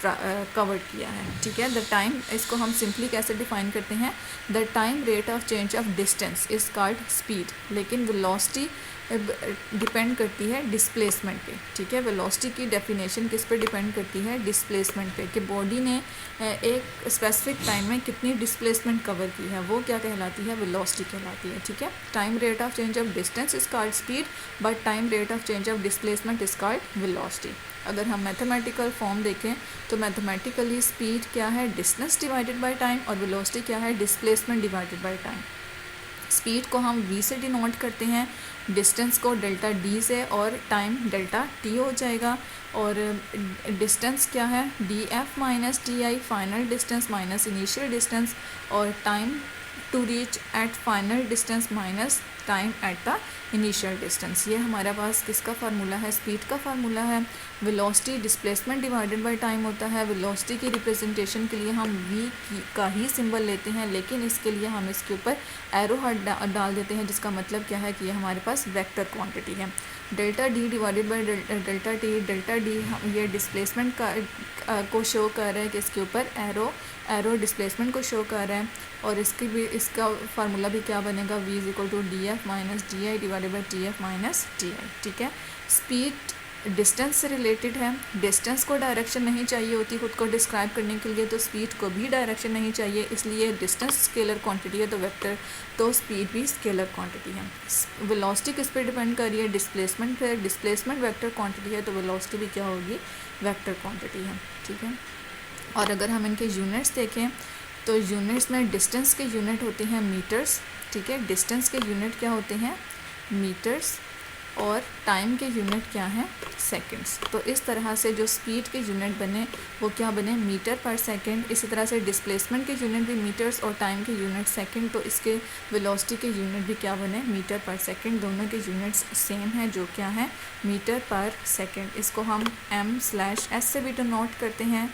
कवर किया है। ठीक है, द टाइम, इसको हम सिंपली कैसे डिफाइन करते हैं? The time rate of change of distance is called speed. लेकिन वेलोसिटी डिपेंड करती है डिस्प्लेसमेंट पे। ठीक है, वेलोसिटी की डेफिनेशन किस पे डिपेंड करती है? डिस्प्लेसमेंट पे, कि बॉडी ने एक स्पेसिफिक टाइम में कितनी डिस्प्लेसमेंट कवर की है, वो क्या कहलाती है? वेलोसिटी कहलाती है। ठीक है, time rate of change of distance is called speed, but time rate of change of displacement is called velocity. अगर हम मैथमेटिकल फॉर्म देखें तो मैथमेटिकली स्पीड क्या है? डिस्टेंस डिवाइडेड बाय टाइम, और वेलोसिटी क्या है? Displacement divided by time. Speed को हम v से डिनोट करते हैं, डिस्टेंस को डेल्टा d से, और टाइम डेल्टा t हो जाएगा। और डिस्टेंस क्या है? df minus ti, final distance minus initial distance, और time to reach at final distance minus time at the initial distance. ये हमारे पास किसका फार्मूला है? स्पीड का फार्मूला है। Velocity displacement divided by time होता है। वेलोसिटी की रिप्रेजेंटेशन के लिए हम v का ही सिंबल लेते हैं, लेकिन इसके लिए हम इसके ऊपर एरो हार्ट डाल देते हैं, जिसका मतलब क्या है कि ये हमारे पास वेक्टर क्वांटिटी है। Delta D divided by delta T, delta D ये डिस्प्लेसमेंट का को शो कर रहा है कि इसके ऊपर एरो डिस्प्लेसमेंट को शो कर रहा है। और इसका फार्मूला भी क्या बनेगा? v is equal to d f minus d i divided by T F minus T i. ठीक है, स्पीड डिस्टेंस से रिलेटेड है। डिस्टेंस को डायरेक्शन नहीं चाहिए होती खुद को डिस्क्राइब करने के लिए, तो स्पीड को भी डायरेक्शन नहीं चाहिए, इसलिए डिस्टेंस स्केलर क्वांटिटी है तो स्पीड भी स्केलर क्वांटिटी है। वेलोसिटी किस पे डिपेंड कर रही है? डिस्प्लेसमेंट पे। डिस्प्लेसमेंट वेक्टर क्वांटिटी है तो वेलोसिटी भी क्या होगी? वेक्टर क्वांटिटी है। ठीक है, और अगर हम इनके यूनिट्स देखें तो यूनिट्स में डिस्टेंस के यूनिट होते हैं मीटर्स। ठीक है, डिस्टेंस के यूनिट क्या होते हैं? मीटर्स, और टाइम के यूनिट क्या हैं? सेकंड्स। तो इस तरह से जो स्पीड के यूनिट बने वो क्या बने? मीटर पर सेकंड। इसी तरह से डिस्प्लेसमेंट के यूनिट भी मीटर्स और टाइम के यूनिट सेकंड, तो इसके वेलोसिटी के यूनिट भी क्या बने? मीटर पर सेकंड। दोनों के यूनिट्स सेम हैं, जो क्या है? मीटर पर सेकंड। इसको हम m/s से भी डिनोट करते हैं,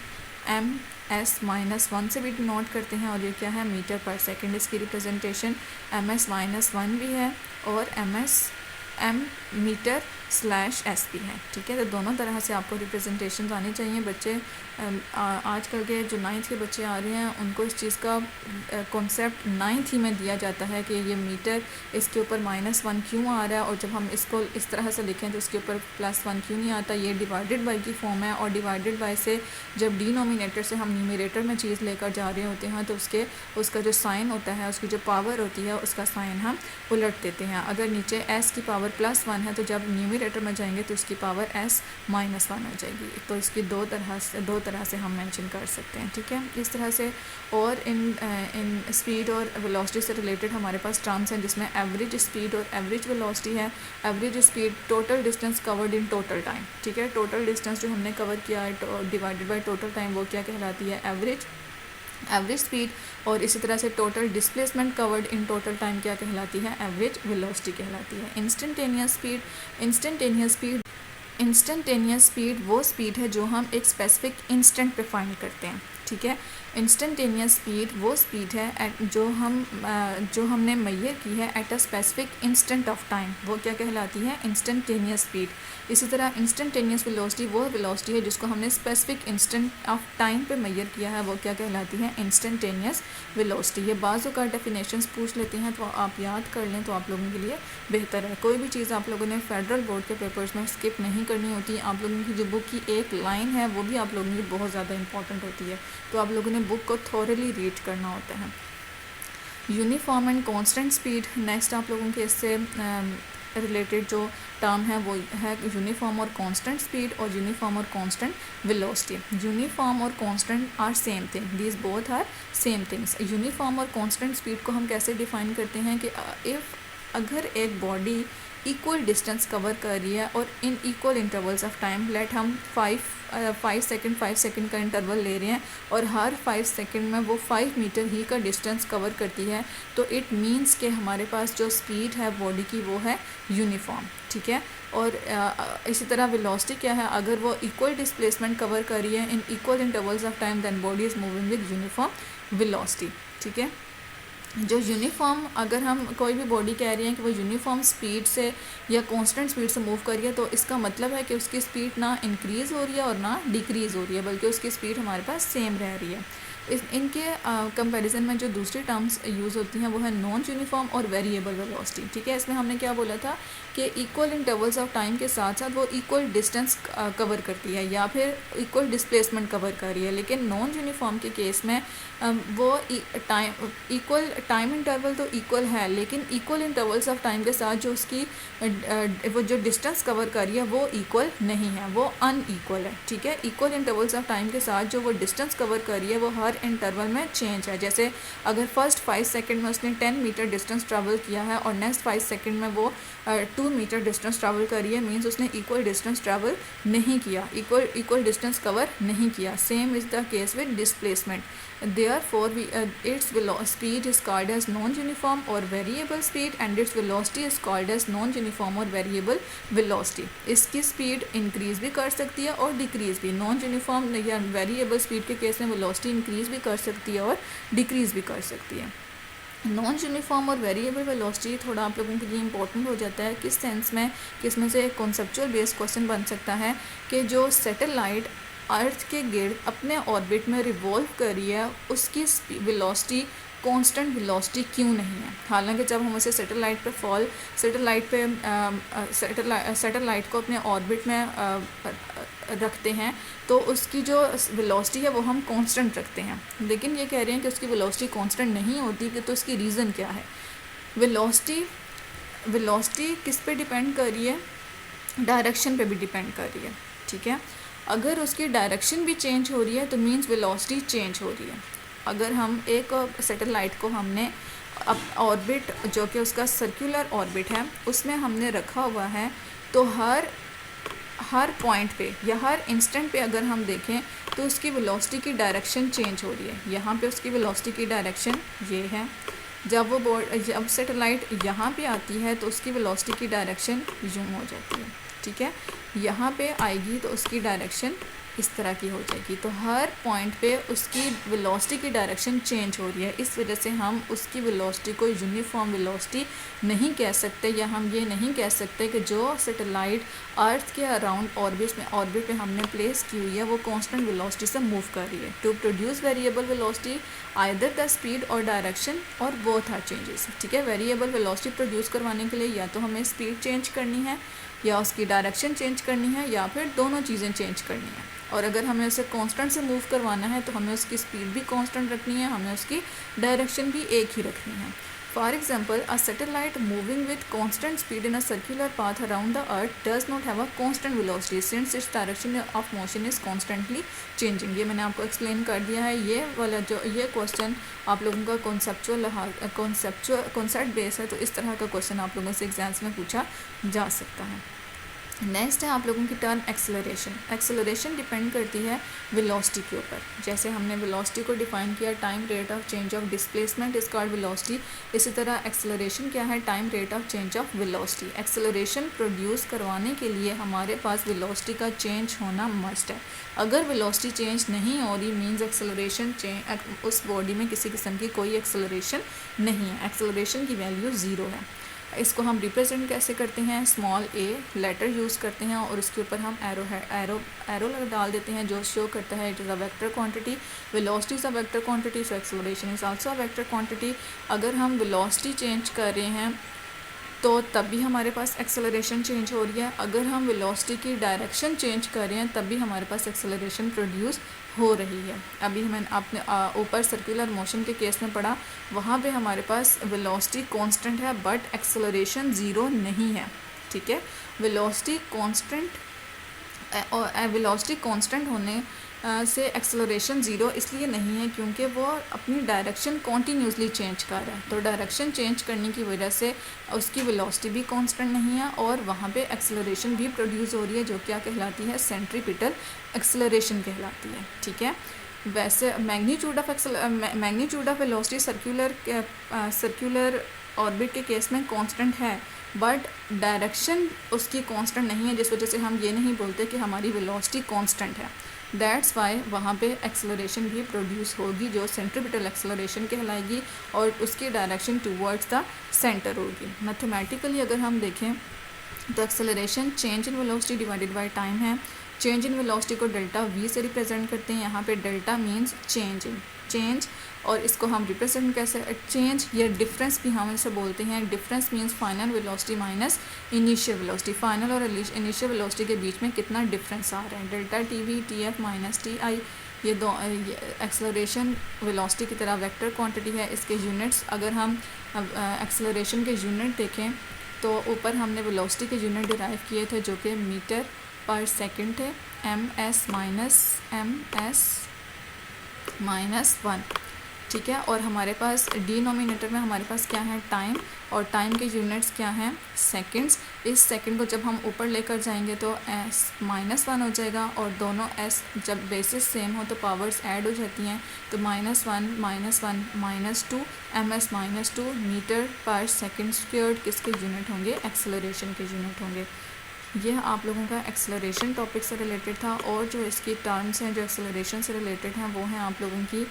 ms-1 से भी डिनोट करते हैं, और ये क्या है? मीटर पर सेकंड। इसकी रिप्रेजेंटेशन ms-1 भी है और m मीटर/s भी है। ठीक है, तो दोनों तरह से आपको रिप्रेजेंटेशन आनी चाहिए। बच्चे आजकल के जो 9th के बच्चे आ रहे हैं उनको इस चीज़ का कॉन्सेप्ट 9th ही में दिया जाता है कि ये मीटर, इसके ऊपर -1 क्यों आ रहा है, और जब हम इसको इस तरह से लिखें तो इसके ऊपर +1 क्यों नहीं आता। ये डिवाइडेड बाई की फॉर्म है, और डिवाइडेड बाई से जब डिनोमिनेटर से हम न्यूमरेटर में चीज़ लेकर जा रहे होते हैं तो उसका जो साइन होता है, उसकी जो पावर होती है, उसका साइन हम उलट देते हैं। अगर नीचे s की पावर +1 है तो जब न्यूमरेटर न्यूमरेटर में जाएंगे तो इसकी पावर s -1 हो जाएगी। तो इसकी दो तरह से हम मेंशन कर सकते हैं, ठीक है। इस तरह से और इन स्पीड और वेलोसिटी से रिलेटेड हमारे पास टर्म्स हैं जिसमें एवरेज स्पीड और एवरेज वेलोसिटी है। Average speed total distance covered in total time, ठीक है। टोटल डिस्टेंस जो हमने कवर किया है डिवाइडेड बाय टोटल टाइम, वो क्या कहलाती है, एवरेज स्पीड। और इसी तरह से total displacement covered in total time क्या कहलाती है, एवरेज वेलोसिटी कहलाती है। इंस्टेंटेनियस स्पीड वो स्पीड है जो हम एक स्पेसिफिक इंस्टेंट पे फाइंड करते हैं, ठीक है। इंस्टेंटेनियस स्पीड वो स्पीड है जो हमने मेजर की है at a specific instant of time, वो क्या कहलाती है, इंस्टेंटेनियस स्पीड। इसी तरह इंस्टेंटेनियस वेलोसिटी वो वेलोसिटी है जिसको हमने स्पेसिफिक इंस्टेंट ऑफ टाइम पे मेजर किया है, वो क्या कहलाती है, इंस्टेंटेनियस वेलोसिटी। ये बाज़ों का डेफिनेशंस पूछ लेते हैं तो आप याद कर लें तो आप लोगों के लिए बेहतर है। कोई भी चीज़ आप लोगों ने फेडरल बोर्ड के पेपर्स में स्किप नहीं करनी होती। आप लोगों की जो बुक की एक लाइन है वो भी आप लोगों की बहुत ज़्यादा इंपॉर्टेंट होती है, तो आप लोगों ने बुक को थॉरली रीड करना होता है। Uniform and constant speed, next आप लोगों के इससे रिलेटेड जो टर्म है वो है यूनिफॉर्म और कांस्टेंट स्पीड और यूनिफॉर्म और कांस्टेंट वेलोसिटी। यूनिफॉर्म और constant are same thing, these both are same things. Uniform और कांस्टेंट स्पीड को हम कैसे डिफाइन करते हैं कि अगर एक बॉडी इक्वल डिस्टेंस कवर कर रही है और in equal intervals of time, let हम 5 सेकंड का इंटरवल ले रहे हैं और हर 5 सेकंड में वो 5 मीटर ही का डिस्टेंस कवर करती है, तो इट मींस कि हमारे पास जो स्पीड है बॉडी की वो है यूनिफॉर्म, ठीक है। और इसी तरह वेलोसिटी क्या है, अगर वो इक्वल डिस्प्लेसमेंट कवर कर रही है in equal intervals of time, then body is moving with uniform velocity, ठीक है। जो यूनिफॉर्म, अगर हम कोई भी बॉडी कह रही है कि वो यूनिफॉर्म स्पीड से या कांस्टेंट स्पीड से मूव कर रही है, तो इसका मतलब है कि उसकी स्पीड ना इंक्रीज़ हो रही है और ना डिक्रीज़ हो रही है, बल्कि उसकी स्पीड हमारे पास सेम रह रही है। इनके कंपैरिजन में जो दूसरी टर्म्स यूज़ होती हैं वो है नॉन यूनिफॉर्म और वेरिएबल वेलोसिटी, ठीक है। इसमें हमने क्या बोला था कि इक्वल इंटरवल्स ऑफ टाइम के साथ साथ वो इक्वल डिस्टेंस कवर करती है या फिर इक्वल डिस्प्लेसमेंट कवर कर रही है, लेकिन नॉन यूनिफॉर्म के केस में वो इक्वल टाइम इंटरवल तो इक्वल है, लेकिन इक्वल इंटरवल्स ऑफ टाइम के साथ जो उसकी वो जो डिस्टेंस कवर कर रही है वो इक्वल नहीं है, वो अनइक्वल है, ठीक है। इक्वल इंटरवल्स ऑफ टाइम के साथ जो वो डिस्टेंस कवर कर रही है वो हर इंटरवल में चेंज है। जैसे अगर फर्स्ट 5 सेकंड में उसने 10 मीटर डिस्टेंस ट्रैवल किया है और नेक्स्ट 5 सेकंड में वो 2 मीटर डिस्टेंस ट्रैवल कर रही है, मीन्स उसने इक्वल डिस्टेंस ट्रैवल नहीं किया, इक्वल डिस्टेंस कवर नहीं किया। Same is the case with displacement, therefore its speed is called as non-uniform or variable speed and its velocity is called as non-uniform or variable velocity। इसकी speed increase भी कर सकती है और decrease भी। Non uniform या variable speed के case में वेलोसिटी इंक्रीज़ भी कर सकती है और डिक्रीज़ भी कर सकती है। नॉन यूनिफॉर्म और वेरिएबल वेलोसिटी थोड़ा आप लोगों के लिए इंपॉर्टेंट हो जाता है, किस सेंस में कि इसमें से एक कॉन्सेप्चुअल बेस्ड क्वेश्चन बन सकता है कि जो सैटेलाइट अर्थ के गिर्द अपने ऑर्बिट में रिवॉल्व कर रही है उसकी वेलोसिटी कांस्टेंट वेलोसिटी क्यों नहीं है। हालांकि जब हम उसे सैटेलाइट को अपने ऑर्बिट में रखते हैं तो उसकी जो वेलोसिटी है वो हम कांस्टेंट रखते हैं, लेकिन ये कह रहे हैं कि उसकी वेलोसिटी कांस्टेंट नहीं होती, कि तो इसकी रीज़न क्या है। वेलोसिटी किस पे डिपेंड कर रही है, डायरेक्शन पे भी डिपेंड कर रही है, ठीक है। अगर उसकी डायरेक्शन भी चेंज हो रही है तो मींस वेलोसिटी चेंज हो रही है। अगर हम एक सैटेलाइट को हमने अब ऑर्बिट जो कि उसका सर्कुलर ऑर्बिट है उसमें हमने रखा हुआ है, तो हर पॉइंट पे या हर इंस्टेंट पे अगर हम देखें तो उसकी वेलोसिटी की डायरेक्शन चेंज हो रही है। यहाँ पे उसकी वेलोसिटी की डायरेक्शन ये है, जब सैटेलाइट यहाँ पे आती है तो उसकी वेलोसिटी की डायरेक्शन यूँ हो जाती है, ठीक है। यहाँ पे आएगी तो उसकी डायरेक्शन इस तरह की हो जाएगी। तो हर पॉइंट पे उसकी वेलोसिटी की डायरेक्शन चेंज हो रही है, इस वजह से हम उसकी वेलोसिटी को यूनिफॉर्म वेलोसिटी नहीं कह सकते, या हम ये नहीं कह सकते कि जो सैटेलाइट अर्थ के अराउंड ऑर्बिट में हमने प्लेस की हुई है वो कांस्टेंट वेलोसिटी से मूव कर रही है। To produce variable velocity either the speed और डायरेक्शन और बोथ आर चेंजेस, ठीक है। वेरिएबल वेलोसिटी प्रोड्यूस करवाने के लिए या तो हमें स्पीड चेंज करनी है या उसकी डायरेक्शन चेंज करनी है या फिर दोनों चीज़ें चेंज करनी है। और अगर हमें उसे कांस्टेंट से मूव करवाना है तो हमें उसकी स्पीड भी कांस्टेंट रखनी है, हमें उसकी डायरेक्शन भी एक ही रखनी है। For example, a satellite moving with constant speed in a circular path around the earth does not have a constant velocity since its direction of motion is constantly changing. ये मैंने आपको एक्सप्लेन कर दिया है. ये वाला जो ये क्वेश्चन आप लोगों का कॉन्सेप्ट बेस है, तो इस तरह का क्वेश्चन आप लोगों से एग्जाम्स में पूछा जा सकता है. नेक्स्ट है आप लोगों की टर्म एक्सेलरेशन. एक्सेलरेशन डिपेंड करती है वेलोसिटी के ऊपर. जैसे हमने वेलोसिटी को डिफाइन किया, time rate of change of displacement is called velocity. इसी तरह एक्सेलरेशन क्या है? Time rate of change of velocity. Acceleration produce करवाने के लिए हमारे पास वेलोसिटी का चेंज होना मस्ट है. अगर वेलोसिटी चेंज नहीं हो रही मीन्स एक्सेलरेशन उस बॉडी में किसी किस्म की कोई एक्सेलरेशन नहीं है. एक्सेलरेशन की वैल्यू ज़ीरो है. इसको हम रिप्रेजेंट कैसे करते हैं? स्मॉल ए लेटर यूज़ करते हैं और उसके ऊपर हम एरो डाल देते हैं जो शो करता है it is a vector quantity. Velocity is a vector quantity, so acceleration is also a vector quantity. अगर हम वेलोसिटी चेंज कर रहे हैं तो तब भी हमारे पास एक्सेलरेशन चेंज हो रही है. अगर हम वेलोसिटी की डायरेक्शन चेंज कर रहे हैं तब भी हमारे पास एक्सेलरेशन प्रोड्यूस हो रही है. अभी मैंने आपने ऊपर सर्कुलर मोशन के केस में पढ़ा, वहाँ पे हमारे पास वेलोसिटी कांस्टेंट है बट एक्सेलरेशन ज़ीरो नहीं है. ठीक है, वेलोसिटी कांस्टेंट होने से एक्सेलरेशन ज़ीरो इसलिए नहीं है क्योंकि वो अपनी डायरेक्शन कॉन्टीन्यूसली चेंज कर रहा है. तो डायरेक्शन चेंज करने की वजह से उसकी वेलोसिटी भी कांस्टेंट नहीं है और वहाँ पे एक्सेलरेशन भी प्रोड्यूस हो रही है जो क्या कहलाती है? सेंट्रीपिटल एक्सेलरेशन कहलाती है. ठीक है, वैसे magnitude of velocity circular orbit के केस में कांस्टेंट है बट डायरेक्शन उसकी कांस्टेंट नहीं है, जिस वजह से हम ये नहीं बोलते कि हमारी वेलोसिटी कांस्टेंट है. दैट्स वाई वहाँ पे एक्सेलरेशन भी प्रोड्यूस होगी जो सेंट्रीपिटल एक्सेलरेशन कहलाएगी और उसकी डायरेक्शन टूवर्ड्स द सेंटर होगी. मैथमेटिकली अगर हम देखें तो acceleration change in velocity divided by time है. चेंज इन वेलोसिटी को डेल्टा वी से रिप्रेजेंट करते हैं. यहाँ पे डेल्टा मीन्स चेंज और इसको हम रिप्रेजेंट कैसे? चेंज या डिफरेंस भी हम इसे बोलते हैं. Difference means final velocity minus initial velocity. Final और इनिशियल वेलोसिटी के बीच में कितना डिफरेंस आ रहा है? Delta T V T F minus T I. ये दो एक्सेलरेशन वेलोसिटी की तरह वेक्टर क्वांटिटी है. इसके यूनिट्स अगर हम एक्सेलरेशन के यूनिट देखें तो ऊपर हमने वेलोसिटी के यूनिट डिराइव किए थे जो कि मीटर पर सेकंड थे. M s minus 1. ठीक है, और हमारे पास डिनोमिनेटर में हमारे पास क्या है? टाइम. और टाइम के यूनिट्स क्या हैं? सेकंड्स. इस सेकंड को जब हम ऊपर लेकर जाएंगे तो एस -1 हो जाएगा और दोनों एस जब बेसिस सेम हो तो पावर्स ऐड हो जाती हैं. तो -1 -2 ms -2 मीटर पर सेकंड स्क्वायर्ड किसके यूनिट होंगे? एक्सेलरेशन के यूनिट होंगे. यह आप लोगों का एक्सेलरेशन टॉपिक से रिलेटेड था और जो इसकी टर्म्स हैं जो एक्सेलरेशन से रिलेटेड हैं वो हैं आप लोगों की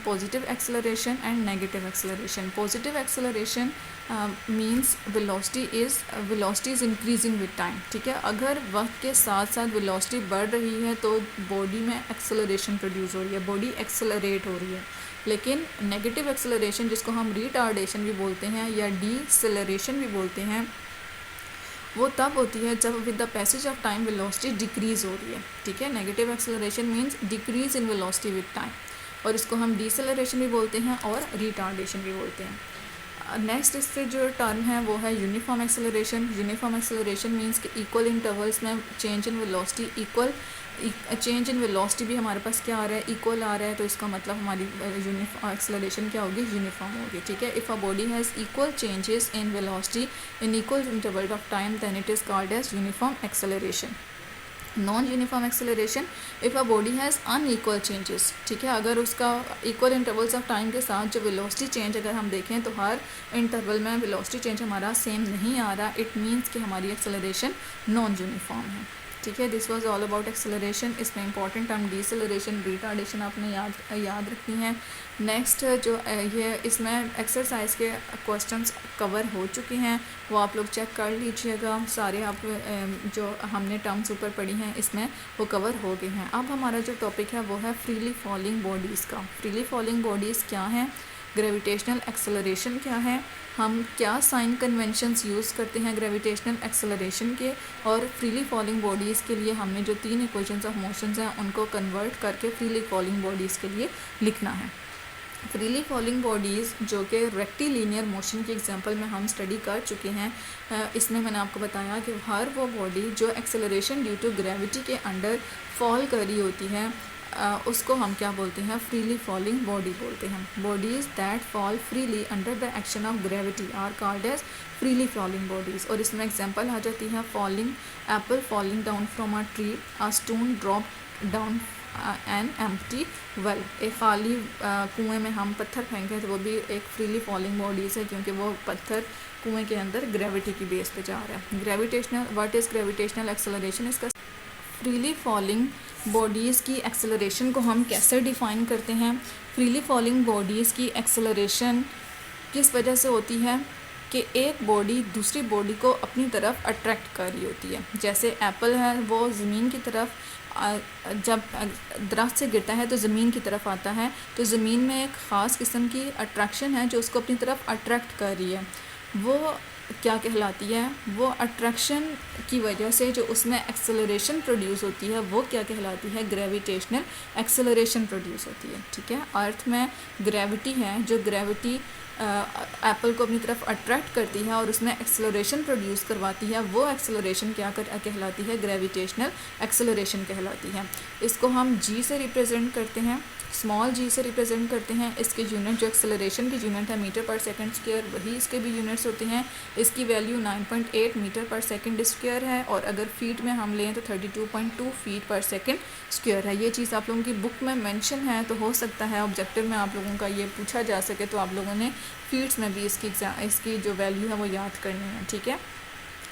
positive acceleration and negative acceleration. Positive acceleration means velocity is increasing with time. ठीक है, अगर वक्त के साथ साथ वेलोसिटी बढ़ रही है तो बॉडी में एक्सेलरेशन प्रोड्यूस हो रही है, बॉडी एक्सेलरेट हो रही है. लेकिन नेगेटिव एक्सेलरेशन जिसको हम रिटार्डेशन भी बोलते हैं या डीसेलरेशन भी बोलते हैं वो तब होती है जब with the passage of time velocity decrease हो रही है. ठीक है, negative acceleration means decrease in velocity with time और इसको हम डीसेलरेशन भी बोलते हैं और रिटार्डेशन भी बोलते हैं. नेक्स्ट इससे जो टर्म है वो है uniform acceleration. Uniform acceleration means कि इक्वल इंटरवल्स में change in velocity change in velocity भी हमारे पास क्या आ रहा है? इक्वल आ रहा है. तो इसका मतलब हमारी एक्सेलरेशन क्या होगी? यूनिफॉर्म होगी. ठीक है, if a body has equal changes in velocity in equal interval of time then it is called as uniform acceleration. Non uniform acceleration if a body has unequal changes. ठीक है, अगर उसका equal intervals of time के साथ जो velocity change अगर हम देखें तो हर इंटरवल में वेलोसिटी चेंज हमारा सेम नहीं आ रहा, इट मीन्स कि हमारी एक्सेलरेशन नॉन यूनिफॉर्म है. ठीक है, this was all about acceleration. इसमें इंपॉर्टेंट टर्म डीसेलरेशन, रिटार्डेशन आपने याद रखनी है. नेक्स्ट जो ये इसमें एक्सरसाइज के क्वेश्चंस कवर हो चुके हैं वो आप लोग चेक कर लीजिएगा. सारे आप जो हमने टर्म्स ऊपर पढ़ी हैं इसमें वो कवर हो गए हैं. अब हमारा जो टॉपिक है वो है फ्रीली फॉलिंग बॉडीज़ का. फ्रीली फॉलिंग बॉडीज़ क्या हैं? ग्रेविटेशनल एक्सेलरेशन क्या है? हम क्या साइन कन्वेंशंस यूज़ करते हैं ग्रेविटेशनल एक्सेलरेशन के? और फ्रीली फॉलिंग बॉडीज़ के लिए हमने जो 3 इक्वेशंस ऑफ मोशंस हैं उनको कन्वर्ट करके फ्रीली फॉलिंग बॉडीज़ के लिए लिखना है. फ्रीली फॉलिंग बॉडीज़ जो कि रेक्टिलिनियर मोशन की एग्जांपल में हम स्टडी कर चुके हैं, इसमें मैंने आपको बताया कि हर वो बॉडी जो एक्सेलरेशन ड्यू टू ग्रेविटी के अंडर फॉल कर रही होती है उसको हम क्या बोलते हैं, फ्रीली फॉलिंग बॉडी बोलते हैं। Bodies that fall freely under the action of gravity are called as freely falling bodies. और इसमें एग्जांपल आ जाती है falling apple falling down from a tree, a stone drop down an empty well. एक खाली कुएं में हम पत्थर फेंकें तो वो भी एक फ्रीली फॉलिंग बॉडीज़ है, क्योंकि वो पत्थर कुएं के अंदर ग्रेविटी की बेस पे जा रहा है। Gravitational, what is gravitational acceleration? इसका फ्रीली फॉलिंग बॉडीज़ की एक्सेलरेशन को हम कैसे डिफ़ाइन करते हैं? फ्रीली फॉलिंग बॉडीज़ की एक्सेलरेशन किस वजह से होती है कि एक बॉडी दूसरी बॉडी को अपनी तरफ अट्रैक्ट कर रही होती है। जैसे एप्पल है वो ज़मीन की तरफ जब दरख्त से गिरता है तो ज़मीन की तरफ आता है, तो ज़मीन में एक ख़ास किस्म की अट्रैक्शन है जो उसको अपनी तरफ अट्रैक्ट कर रही है। वो क्या कहलाती है? वो अट्रैक्शन की वजह से जो उसमें एक्सेलरेशन प्रोड्यूस होती है वो क्या कहलाती है? ग्रेविटेशनल एक्सेलरेशन प्रोड्यूस होती है। ठीक है, अर्थ में ग्रेविटी है, जो ग्रेविटी एप्पल को अपनी तरफ अट्रैक्ट करती है और उसमें एक्सेलरेशन प्रोड्यूस करवाती है, वो एक्सेलरेशन क्या कहलाती है? ग्रेविटेशनल एक्सेलरेशन कहलाती है। इसको हम जी से रिप्रेजेंट करते हैं, स्मॉल जी से रिप्रेजेंट करते हैं। इसके यूनिट जो एक्सेलरेशन की यूनिट है मीटर पर सेकंड स्क्वायर, वही इसके भी यूनिट्स होते हैं। इसकी वैल्यू 9.8 मीटर पर सेकंड स्क्वायर है, और अगर फीट में हम लें तो 32.2 फीट पर सेकंड स्क्वायर है। ये चीज़ आप लोगों की बुक में मेंशन है, तो हो सकता है ऑब्जेक्टिव में आप लोगों का ये पूछा जा सके, तो आप लोगों ने फीट्स में भी इसकी जो वैल्यू है वो याद करनी है। ठीक है,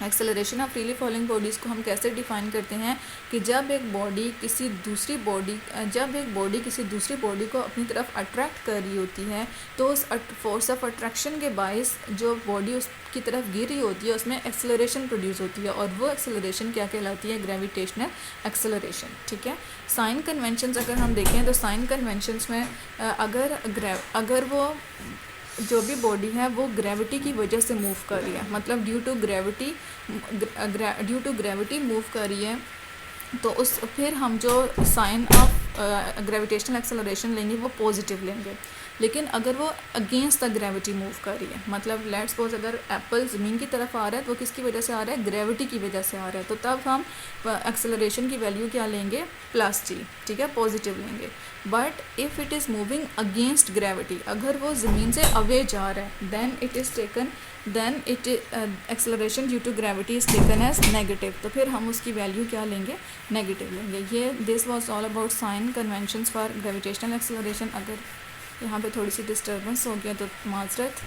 acceleration of freely falling bodies को हम कैसे डिफ़ाइन करते हैं कि जब एक बॉडी किसी दूसरी बॉडी को अपनी तरफ अट्रैक्ट कर रही होती है, तो उस फोर्स ऑफ अट्रैक्शन के बायस जो बॉडी उसकी तरफ गिर रही होती है उसमें एक्सेलरेशन प्रोड्यूस होती है, और वो एक्सेलरेशन क्या कहलाती है? Gravitational acceleration. ठीक है, साइन कन्वेंशंस अगर हम देखें तो साइन कन्वेंशंस में अगर वो जो भी बॉडी है वो ग्रेविटी की वजह से मूव कर रही है, मतलब ड्यू टू ग्रेविटी मूव कर रही है, तो फिर हम जो साइन ऑफ ग्रेविटेशनल एक्सेलरेशन लेंगे वो पॉजिटिव लेंगे। लेकिन अगर वो अगेंस्ट द ग्रेविटी मूव कर रही है, मतलब लेट्स सपोज अगर एप्पल ज़मीन की तरफ आ रहा है तो किसकी वजह से आ रहा है? ग्रेविटी की वजह से आ रहा है, तो तब हम एक्सेलरेशन की वैल्यू क्या लेंगे? Plus G. ठीक है, पॉजिटिव लेंगे। But if it is moving against gravity, अगर वो ज़मीन से अवे जा रहा है, then acceleration due to gravity is taken as negative, तो फिर हम उसकी वैल्यू क्या लेंगे? नेगेटिव लेंगे। ये this was all about sign conventions for gravitational acceleration. अगर यहाँ पे थोड़ी सी डिस्टर्बेंस हो गया तो माजरत,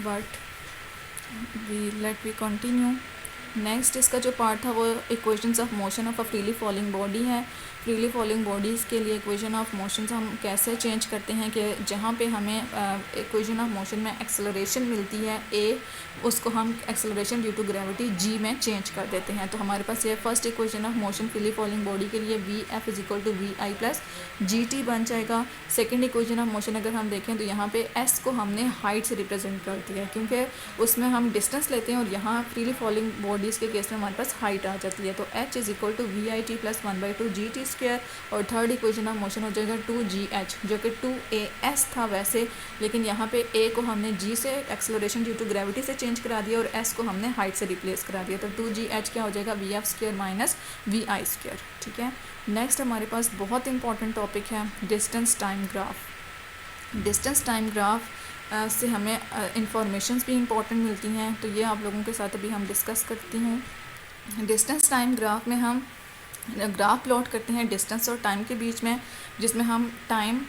but let we continue. Next इसका जो पार्ट था वो equations of motion of a freely falling body है। फ्रीली फॉलिंग बॉडीज़ के लिए इक्वेशन ऑफ मोशन हम कैसे चेंज करते हैं कि जहाँ पे हमें इक्वेशन ऑफ मोशन में एक्सेलरेशन मिलती है ए, उसको हम acceleration due to gravity G में चेंज कर देते हैं। तो हमारे पास ये first equation of motion freely falling body के लिए V F is equal to V I plus G T बन जाएगा। सेकेंड इक्वेशन ऑफ मोशन अगर हम देखें तो यहाँ पे एस को हमने हाइट से रिप्रेजेंट कर दिया है, क्योंकि उसमें हम डिस्टेंस लेते हैं, और यहाँ फ्रीली फॉलिंग बॉडीज़ के केस में हमारे पास हाइट आ जाती है। तो H is equal to V I T plus 1/2 G T square, और थर्ड इक्वेशन ऑफ मोशन हो जाएगा 2gh, जो कि 2as था वैसे, लेकिन यहाँ पे a को हमने g से एक्सेलरेशन ड्यू टू ग्रेविटी से चेंज करा दिया और s को हमने हाइट से रिप्लेस करा दिया। तो 2gh क्या हो जाएगा? V F square minus V I square. ठीक है, नेक्स्ट हमारे पास बहुत इंपॉर्टेंट टॉपिक है distance time graph. Distance time graph से हमें इंफॉर्मेशंस भी इंपॉर्टेंट मिलती हैं, तो ये आप लोगों के साथ अभी हम डिस्कस करती हूँ। डिस्टेंस टाइम ग्राफ में हम ग्राफ प्लॉट करते हैं डिस्टेंस और टाइम के बीच में, जिसमें हम टाइम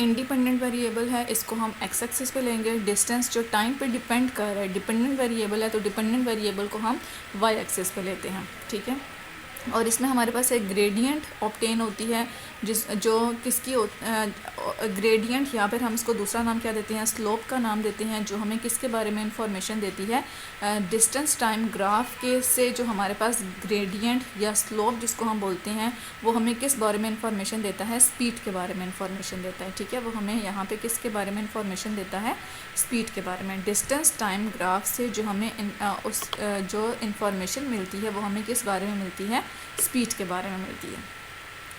इंडिपेंडेंट वेरिएबल है, इसको हम एक्स एक्सिस पे लेंगे। डिस्टेंस जो टाइम पे डिपेंड कर रहा है, डिपेंडेंट वेरिएबल है, तो डिपेंडेंट वेरिएबल को हम वाई एक्सिस पे लेते हैं। ठीक है, और इसमें हमारे पास एक ग्रेडियंट ऑब्टेन होती है, जो किसकी ग्रेडियंट, या फिर हम इसको दूसरा नाम क्या देते हैं? स्लोप का नाम देते हैं, जो हमें किसके बारे में इंफॉर्मेशन देती है? डिस्टेंस टाइम ग्राफ के से जो हमारे पास ग्रेडियंट या स्लोप जिसको हम बोलते हैं, वो हमें किस बारे में इंफॉर्मेशन देता है? स्पीड के बारे में इंफॉर्मेशन देता है। ठीक है, वो हमें यहाँ पे किसके बारे में इंफॉर्मेशन देता है? स्पीड के बारे में। डिस्टेंस टाइम ग्राफ से जो हमें जो इंफॉर्मेशन मिलती है वो हमें किस बारे में मिलती है? स्पीड के बारे में मिलती है।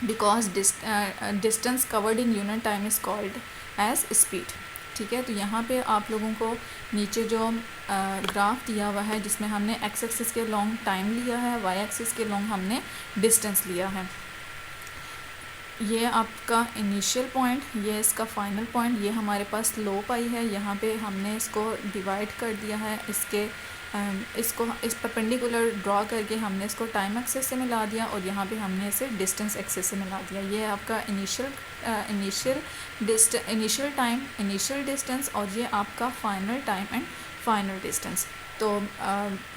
Because distance covered in unit time is called as speed. ठीक है, तो यहाँ पे आप लोगों को नीचे जो ग्राफ दिया हुआ है जिसमें हमने एक्स एक्सिस के लॉन्ग टाइम लिया है, वाई एक्सिस के लॉन्ग हमने डिस्टेंस लिया है। ये आपका इनिशियल पॉइंट, ये इसका फाइनल पॉइंट, ये हमारे पास स्लोप आई है। यहाँ पे हमने इसको डिवाइड कर दिया है, इसको इस परपेंडिकुलर ड्रॉ करके हमने इसको टाइम एक्सिस से मिला दिया और यहाँ पे हमने इसे डिस्टेंस एक्सिस से मिला दिया। ये आपका इनिशियल टाइम, इनिशियल डिस्टेंस, और ये आपका final time and final distance. तो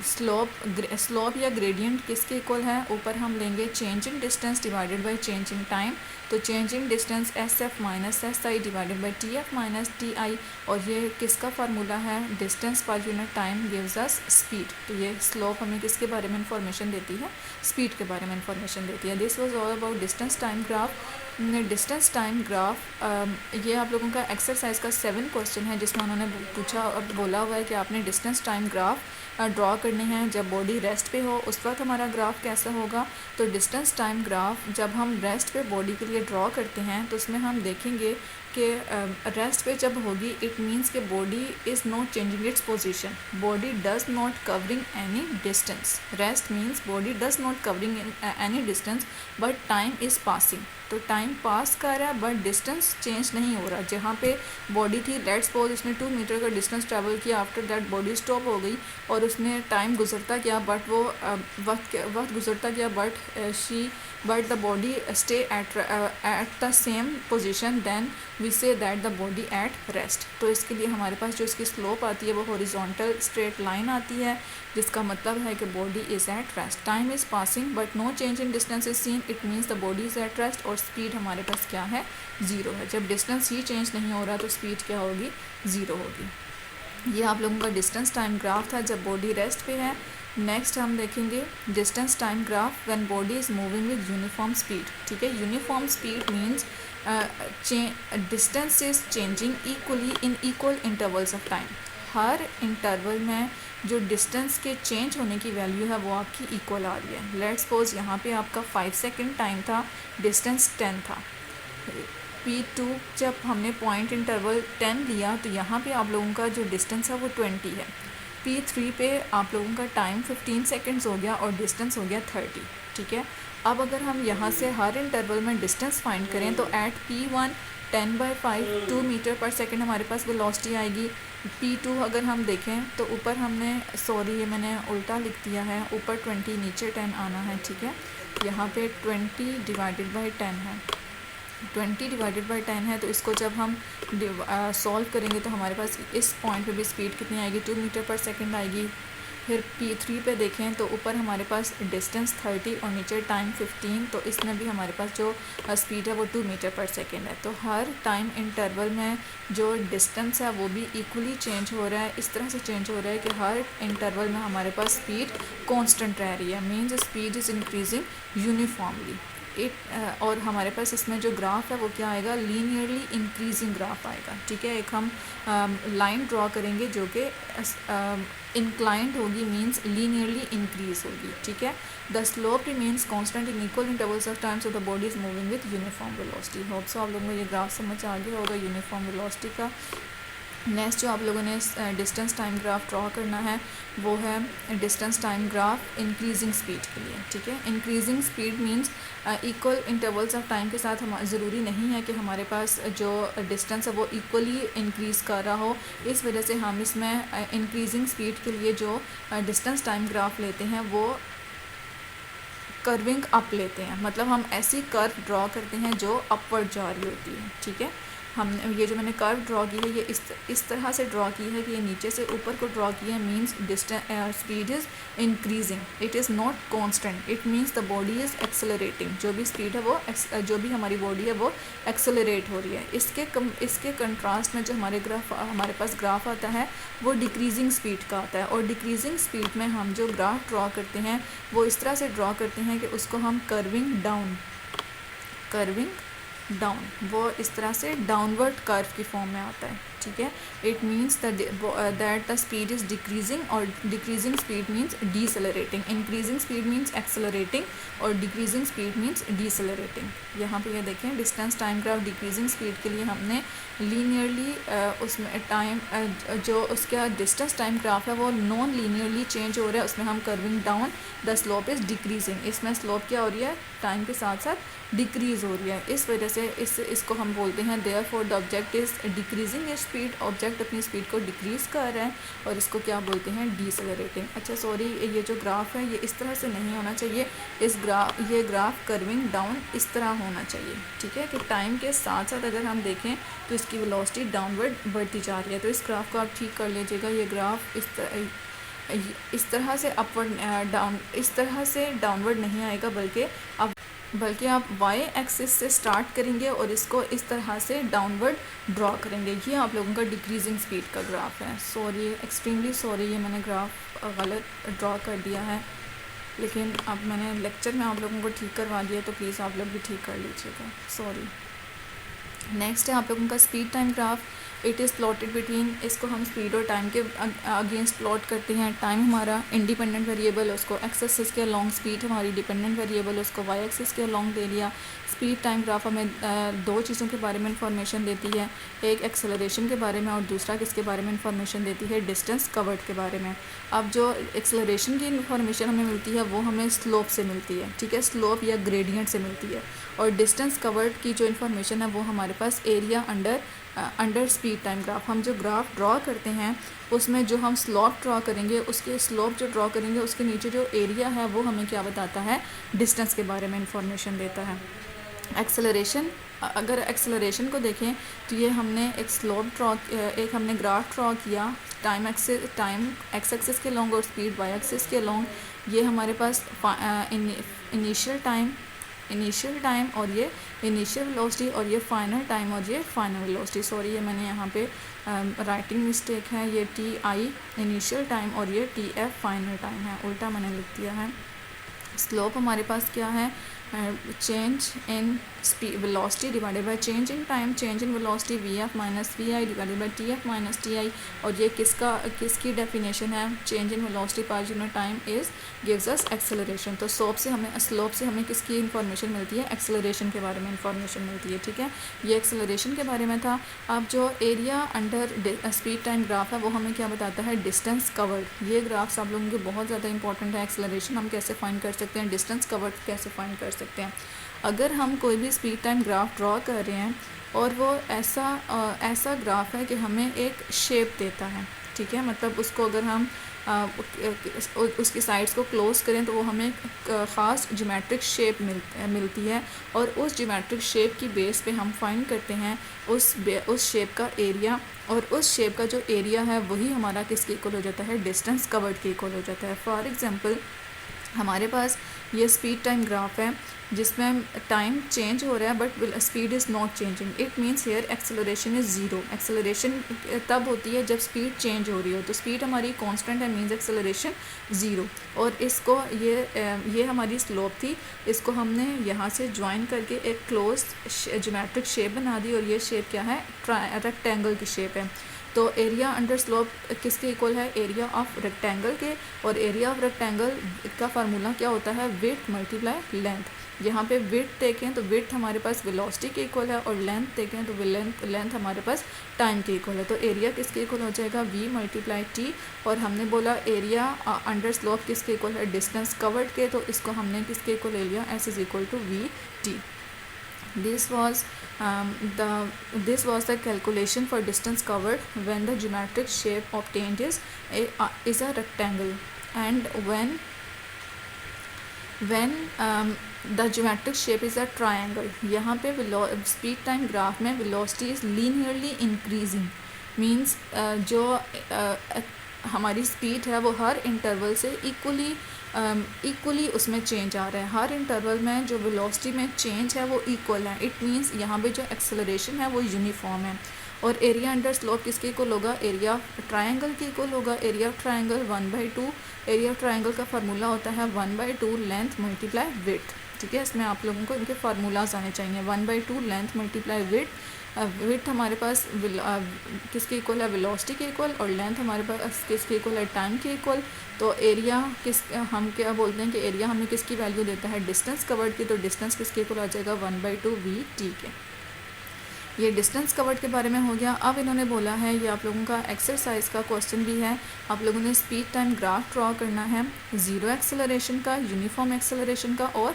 स्लोप या ग्रेडियंट किसके इक्वल है? ऊपर हम लेंगे change in distance divided by change in time. तो change in distance S F minus S I divided by T F minus T I, और ये किसका फार्मूला है? Distance per unit time gives us speed. तो ये slope हमें किसके बारे में इंफॉर्मेशन देती है? स्पीड के बारे में इंफॉर्मेशन देती है। This was all about distance time graph. Distance time graph, ये आप लोगों का एक्सरसाइज का 7 क्वेश्चन है जिसमें उन्होंने पूछा और बोला हुआ है कि आपने डिस्टेंस टाइम ग्राफ ड्रॉ करने हैं जब बॉडी रेस्ट पे हो, उस वक्त हमारा ग्राफ कैसा होगा। तो डिस्टेंस टाइम ग्राफ जब हम रेस्ट पे बॉडी के लिए ड्रॉ करते हैं तो उसमें हम देखेंगे कि रेस्ट पे जब होगी इट मीन्स कि body is not changing its position, body does not covering any distance. Rest means body does not covering any distance but time is passing. तो टाइम पास कर रहा है बट डिस्टेंस चेंज नहीं हो रहा। जहाँ पे बॉडी थी, लेट्स सपोज उसने 2 मीटर का डिस्टेंस ट्रैवल किया, आफ्टर दैट बॉडी स्टॉप हो गई और उसने टाइम गुजरता गया बट वो वक्त गुजरता गया but the body stay at the same position, then we say that the body at rest. तो इसके लिए हमारे पास जो इसकी स्लोप आती है वो हॉरिजॉन्टल स्ट्रेट लाइन आती है, जिसका मतलब है कि body is at rest. Time is passing but no change in distance is seen, it means the body is at rest. और स्पीड हमारे पास क्या है? 0 है। जब डिस्टेंस ही चेंज नहीं हो रहा तो स्पीड क्या होगी? 0 होगी। ये आप लोगों का डिस्टेंस टाइम ग्राफ था जब बॉडी रेस्ट पे है। नेक्स्ट हम देखेंगे distance time graph when body is moving with uniform speed. ठीक है, uniform speed means distance is changing equally in equal intervals of time. Her interval में जो डिस्टेंस के चेंज होने की वैल्यू है वो आपकी इक्वल आ रही है। लेट्स सपोज यहाँ पे आपका 5 सेकेंड टाइम था, डिस्टेंस 10 था। P2 जब हमने पॉइंट इंटरवल 10 लिया तो यहाँ पे आप लोगों का जो डिस्टेंस है वो 20 है। P3 पे आप लोगों का टाइम 15 सेकेंड्स हो गया और डिस्टेंस हो गया 30। ठीक है, अब अगर हम यहाँ से हर इंटरवल में डिस्टेंस फाइंड करें तो एट P1 10/5 2 मीटर पर सेकेंड हमारे पास वेलोसिटी आएगी। P2 अगर हम देखें तो ऊपर हमने, सॉरी ये मैंने उल्टा लिख दिया है, ऊपर 20 नीचे 10 आना है। ठीक है, यहाँ पे 20 डिवाइडेड बाई 10 है, 20 डिवाइडेड बाई 10 है। तो इसको जब हम सॉल्व करेंगे तो हमारे पास इस पॉइंट पे भी स्पीड कितनी आएगी? 2 मीटर पर सेकेंड आएगी। फिर P3 पे देखें तो ऊपर हमारे पास डिस्टेंस 30 और नीचे टाइम 15, तो इसमें भी हमारे पास जो स्पीड है वो 2 मीटर पर सेकेंड है। तो हर टाइम इंटरवल में जो डिस्टेंस है वो भी इक्वली चेंज हो रहा है। इस तरह से चेंज हो रहा है कि हर इंटरवल में हमारे पास स्पीड कांस्टेंट रह रही है, means speed is increasing uniformly. और हमारे पास इसमें जो ग्राफ है वो क्या आएगा? लीनियरली इंक्रीजिंग ग्राफ आएगा। ठीक है, एक हम लाइन ड्रॉ करेंगे जो कि इंक्लाइंड होगी, मींस लीनियरली इंक्रीज होगी। ठीक है, the slope remains constant in equal intervals of time so the body is moving with uniform velocity. Hope so आप लोगों को ये ग्राफ समझ आ गया होगा यूनिफॉर्म वेलोसिटी का। नेक्स्ट जो आप लोगों ने डिस्टेंस टाइम ग्राफ ड्रॉ करना है वो है distance time graph increasing speed के लिए। ठीक है, increasing speed means equal intervals of time के साथ हम ज़रूरी नहीं है कि हमारे पास जो डिस्टेंस है वो इक्वली इंक्रीज़ कर रहा हो। इस वजह से हम इसमें इंक्रीजिंग स्पीड के लिए जो डिस्टेंस टाइम ग्राफ लेते हैं वो कर्विंग अप लेते हैं, मतलब हम ऐसी कर्व ड्रॉ करते हैं जो अपवर्ड जा रही होती है। ठीक है, हमने ये जो मैंने कर्व ड्रॉ की है ये इस तरह से ड्रॉ की है कि ये नीचे से ऊपर को ड्रॉ की है, means distance speed is increasing, it is not constant, it means the body is accelerating. जो भी स्पीड है वो जो भी हमारी बॉडी है वो एक्सेलरेट हो रही है। इसके कंट्रास्ट में जो हमारे पास ग्राफ आता है वो डिक्रीजिंग स्पीड का आता है। और डिक्रीजिंग स्पीड में हम जो ग्राफ ड्रॉ करते हैं वो इस तरह से ड्रॉ करते हैं कि उसको हम कर्विंग डाउन, वो इस तरह से डाउनवर्ड कर्व की फॉर्म में आता है। ठीक है। It means that the speed is decreasing, और decreasing speed means decelerating, increasing speed means accelerating, और डिक्रीजिंग स्पीड मीन्स डीसेलरेटिंग। यहाँ पे ये देखें distance time graph decreasing speed के लिए हमने लीनियरली उसमें टाइम जो उसका डिस्टेंस टाइम ग्राफ है वो नॉन लीनियरली चेंज हो रहा है, उसमें हम curving down the slope is decreasing, इसमें स्लोप क्या हो रही है टाइम के साथ साथ डिक्रीज़ हो रही है। इस वजह से इसको हम बोलते हैं therefore the object is decreasing in speed, object अपनी स्पीड को डिक्रीज़ कर रहा है, और इसको क्या बोलते हैं डीसेलरेटिंग। अच्छा सॉरी, ये जो ग्राफ है ये इस तरह से नहीं होना चाहिए, ये ग्राफ कर्विंग डाउन इस तरह होना चाहिए, ठीक है, कि टाइम के साथ साथ अगर हम देखें तो इसकी वेलोसिटी डाउनवर्ड बढ़ती जा रही है। तो इस ग्राफ को आप ठीक कर लीजिएगा, ये ग्राफ इस तरह से अपवर्ड डाउन, इस तरह से डाउनवर्ड नहीं आएगा, बल्कि आप वाई एक्सिस से स्टार्ट करेंगे और इसको इस तरह से डाउनवर्ड ड्रॉ करेंगे। ये आप लोगों का डिक्रीजिंग स्पीड का ग्राफ है। सॉरी, एक्सट्रीमली सॉरी, ये मैंने ग्राफ गलत ड्रॉ कर दिया है, लेकिन अब मैंने लेक्चर में आप लोगों को ठीक करवा दिया, तो प्लीज़ आप लोग भी ठीक कर लीजिएगा, सॉरी। नेक्स्ट है आप लोगों का speed time graph. It is plotted between, इसको हम स्पीड और टाइम के अगेंस्ट प्लॉट करते हैं। टाइम हमारा इंडिपेंडेंट वेरिएबल, उसको एक्स एक्सिस के अलॉन्ग, स्पीड हमारी डिपेंडेंट वेरिएबल, उसको वाई एक्सिस के अलॉन्ग दे दिया। स्पीड टाइम ग्राफ हमें दो चीज़ों के बारे में इंफॉर्मेशन देती है, एक एक्सेलरेशन के बारे में और दूसरा किसके बारे में इंफॉर्मेशन देती है, डिस्टेंस कवर्ड के बारे में। अब जो एक्सेलरेशन की इंफॉर्मेशन हमें मिलती है वो हमें स्लोप से मिलती है, ठीक है, स्लोप या ग्रेडियंट से मिलती है। और डिस्टेंस कवर्ड की जो इन्फॉर्मेशन है वो हमारे पास area under speed time graph. हम जो ग्राफ ड्रॉ करते हैं उसमें जो हम स्लोप ड्रॉ करेंगे, उसके स्लोप जो ड्रॉ करेंगे उसके नीचे जो एरिया है वो हमें क्या बताता है, डिस्टेंस के बारे में इंफॉर्मेशन देता है। एक्सेलरेशन, अगर एक्सेलरेशन को देखें तो ये हमने एक हमने ग्राफ ड्रॉ किया, टाइम एक्स एक्सिस के लॉन्ग और स्पीड वाई एक्सिस के लॉन्ग। ये हमारे पास इनिशियल टाइम और ये इनिशियल वेलोसिटी, और ये फाइनल टाइम और ये फाइनल वेलोसिटी। सॉरी, ये मैंने यहाँ पे राइटिंग मिस्टेक है, ये टी आई इनिशियल टाइम और ये टी एफ फाइनल टाइम है, उल्टा मैंने लिख दिया है। स्लोप हमारे पास क्या है, change in speed velocity divided by change in time, change in velocity V F minus V I divided by T F minus T I. और ये किसकी डेफिनेशन है, change in velocity per unit time is gives us acceleration. तो slope से हमें किसकी information मिलती है, एक्सेलरेशन के बारे में इंफॉर्मेशन मिलती है, ठीक है। ये एक्सेलरेशन के बारे में था। अब जो area under speed time graph है वो हमें क्या बताता है, डिस्टेंस कवर्ड। ये ग्राफ्स आप लोगों के बहुत ज़्यादा इंपॉर्टेंट है। एक्सेलरेशन हम कैसे फाइंड कर सकते हैं, डिस्टेंस कवर्ड कैसे फाइंड कर सकते हैं। अगर हम कोई भी स्पीड टाइम ग्राफ ड्रॉ कर रहे हैं और वो ऐसा ग्राफ है कि हमें एक शेप देता है, ठीक है, मतलब उसको अगर हम उसकी साइड्स को क्लोज करें तो वो हमें एक ख़ास ज्योमेट्रिक शेप मिलती है, और उस ज्योमेट्रिक शेप की बेस पे हम फाइंड करते हैं उस शेप का एरिया, और उस शेप का जो एरिया है वही हमारा किसके इक्वल हो जाता है, डिस्टेंस कवर्ड के इक्वल हो जाता है। फॉर एग्जांपल हमारे पास ये स्पीड टाइम ग्राफ है जिसमें टाइम चेंज हो रहा है but speed is not changing. It means here acceleration is zero. Acceleration तब होती है जब स्पीड चेंज हो रही हो, तो स्पीड हमारी कांस्टेंट है, मीन्स एक्सेलरेशन ज़ीरो। और इसको ये हमारी स्लोप थी, इसको हमने यहाँ से ज्वाइन करके एक क्लोज ज्योमेट्रिक शेप बना दी, और ये शेप क्या है, रेक्टेंगल की शेप है। तो एरिया अंडर स्लोप किसके इक्वल है, एरिया ऑफ रेक्टेंगल के। और एरिया ऑफ रेक्टेंगल का फार्मूला क्या होता है, विड्थ मल्टीप्लाई लेंथ। यहाँ पे विड्थ देखें तो विड्थ हमारे पास वेलोसिटी के इक्वल है, और लेंथ देखें तो लेंथ हमारे पास टाइम के इक्वल है। तो एरिया किसके इक्वल हो जाएगा, v मल्टीप्लाई टी। और हमने बोला एरिया अंडर स्लोप किसके इक्वल है, डिस्टेंस कवर्ड के, तो इसको हमने किसके इक्वल ले लिया, s is equal to V T. This was the calculation for distance covered when the geometric shape obtained is a rectangle, and when the geometric shape is a triangle. यहाँ पे speed time graph में velocity is linearly increasing, means जो हमारी speed है वो हर interval से equally उसमें change आ रहा है। हर इंटरवल में जो वेलोसिटी में चेंज है वो इक्वल है। इट मींस यहाँ पे जो एक्सेलरेशन है वो यूनिफॉर्म है। और एरिया अंडर स्लोप किसके इक्वल होगा, एरिया ट्रायंगल के इक्वल होगा। एरिया ट्रायंगल 1/2, एरिया ट्रायंगल का फार्मूला होता है 1/2 लेंथ मल्टीप्लाई विड्थ। ठीक है। इसमें आप लोगों को इनके फार्मूलाज आने चाहिए। 1/2 लेंथ मल्टीप्लाई विड्थ हमारे पास किसके इक्वल है, वेलोसिटी के इक्वल, और लेंथ हमारे पास किसके इक्वल है, टाइम के इक्वल। तो एरिया हम क्या बोलते हैं कि एरिया हमें किसकी वैल्यू देता है, डिस्टेंस कवर्ड की, तो डिस्टेंस किसके इक्वल आ जाएगा, 1/2 VT के। ये डिस्टेंस कवर्ड के बारे में हो गया। अब इन्होंने बोला है, ये आप लोगों का एक्सरसाइज का क्वेश्चन भी है, आप लोगों ने स्पीड टाइम ग्राफ ड्रॉ करना है, ज़ीरो एक्सेलरेशन का, यूनिफॉर्म एक्सेलरेशन का और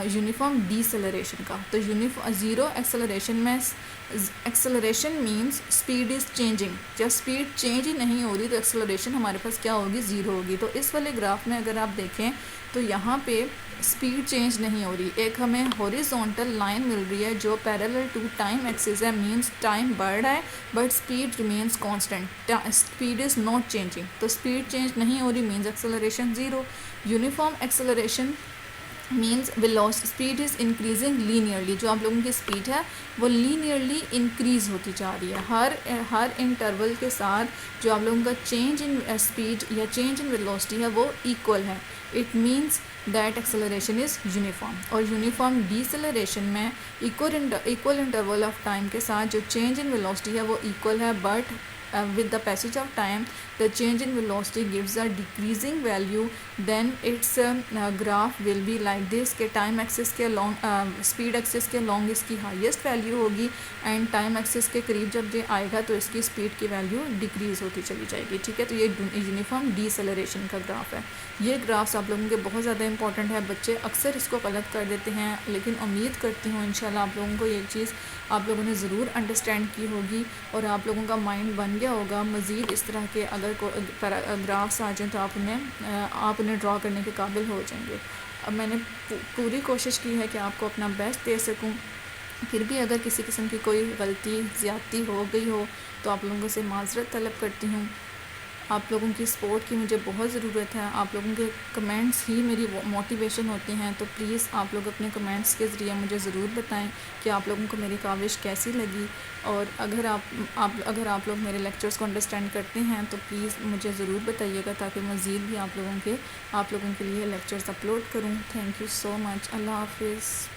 यूनिफॉर्म डीसेलरेशन का। तो ज़ीरो एक्सेलरेशन में acceleration means speed is changing, जब स्पीड चेंज ही नहीं हो रही तो एक्सेलरेशन हमारे पास क्या होगी, ज़ीरो होगी। तो इस वाले ग्राफ में अगर आप देखें तो यहाँ पे स्पीड चेंज नहीं हो रही, एक हमें हॉरिजॉन्टल लाइन मिल रही है जो पैरेलल टू टाइम एक्सिस है, मींस टाइम बढ़ रहा है but speed remains constant, speed is not changing. तो स्पीड चेंज नहीं हो रही means acceleration zero. Uniform acceleration means velocity speed is increasing linearly, जो आप लोगों की स्पीड है वो लीनियरली इंक्रीज़ होती जा रही है, हर इंटरवल के साथ जो आप लोगों का चेंज इन स्पीड या चेंज इन वेलोसिटी है वो इक्वल है। It means that acceleration is uniform. और यूनिफॉर्म डीसेलरेशन में इक्वल इंटरवल ऑफ टाइम के साथ जो चेंज इन वेलोसिटी है वो इक्वल है, but with the passage of time the change in velocity gives a decreasing value, then its graph will be like this कि time axis के long speed axis के long इसकी highest value होगी and time axis के करीब जब ये आएगा तो इसकी स्पीड की वैल्यू डिक्रीज़ होती चली जाएगी, ठीक है। तो ये यूनिफॉर्म डीसेलरेशन का ग्राफ है। ये ग्राफ्स आप लोगों के बहुत ज़्यादा इंपॉर्टेंट है, बच्चे अक्सर इसको गलत कर देते हैं, लेकिन उम्मीद करती हूँ इंशाल्लाह आप लोगों को ये चीज़ आप लोगों ने ज़रूर अंडरस्टैंड की होगी और आप लोगों का माइंड बन गया होगा। मज़ीद इस तरह के अगर ग्राफ्स आ जाएँ तो आप उन्हें ड्रॉ करने के काबिल हो जाएंगे। अब मैंने पूरी कोशिश की है कि आपको अपना बेस्ट दे सकूं, फिर भी अगर किसी किस्म की कोई गलती ज़्यादती हो गई हो तो आप लोगों से माज़रत तलब करती हूँ। आप लोगों की सपोर्ट की मुझे बहुत ज़रूरत है, आप लोगों के कमेंट्स ही मेरी मोटिवेशन होते हैं। तो प्लीज़ आप लोग अपने कमेंट्स के ज़रिए मुझे ज़रूर बताएं कि आप लोगों को मेरी काविश कैसी लगी, और अगर आप लोग मेरे लेक्चर्स को अंडरस्टैंड करते हैं तो प्लीज़ मुझे ज़रूर बताइएगा ताकि मज़ीद भी आप लोगों के लिए लेक्चर्स अपलोड करूँ। Thank you so much. अल्लाह हाफिज़।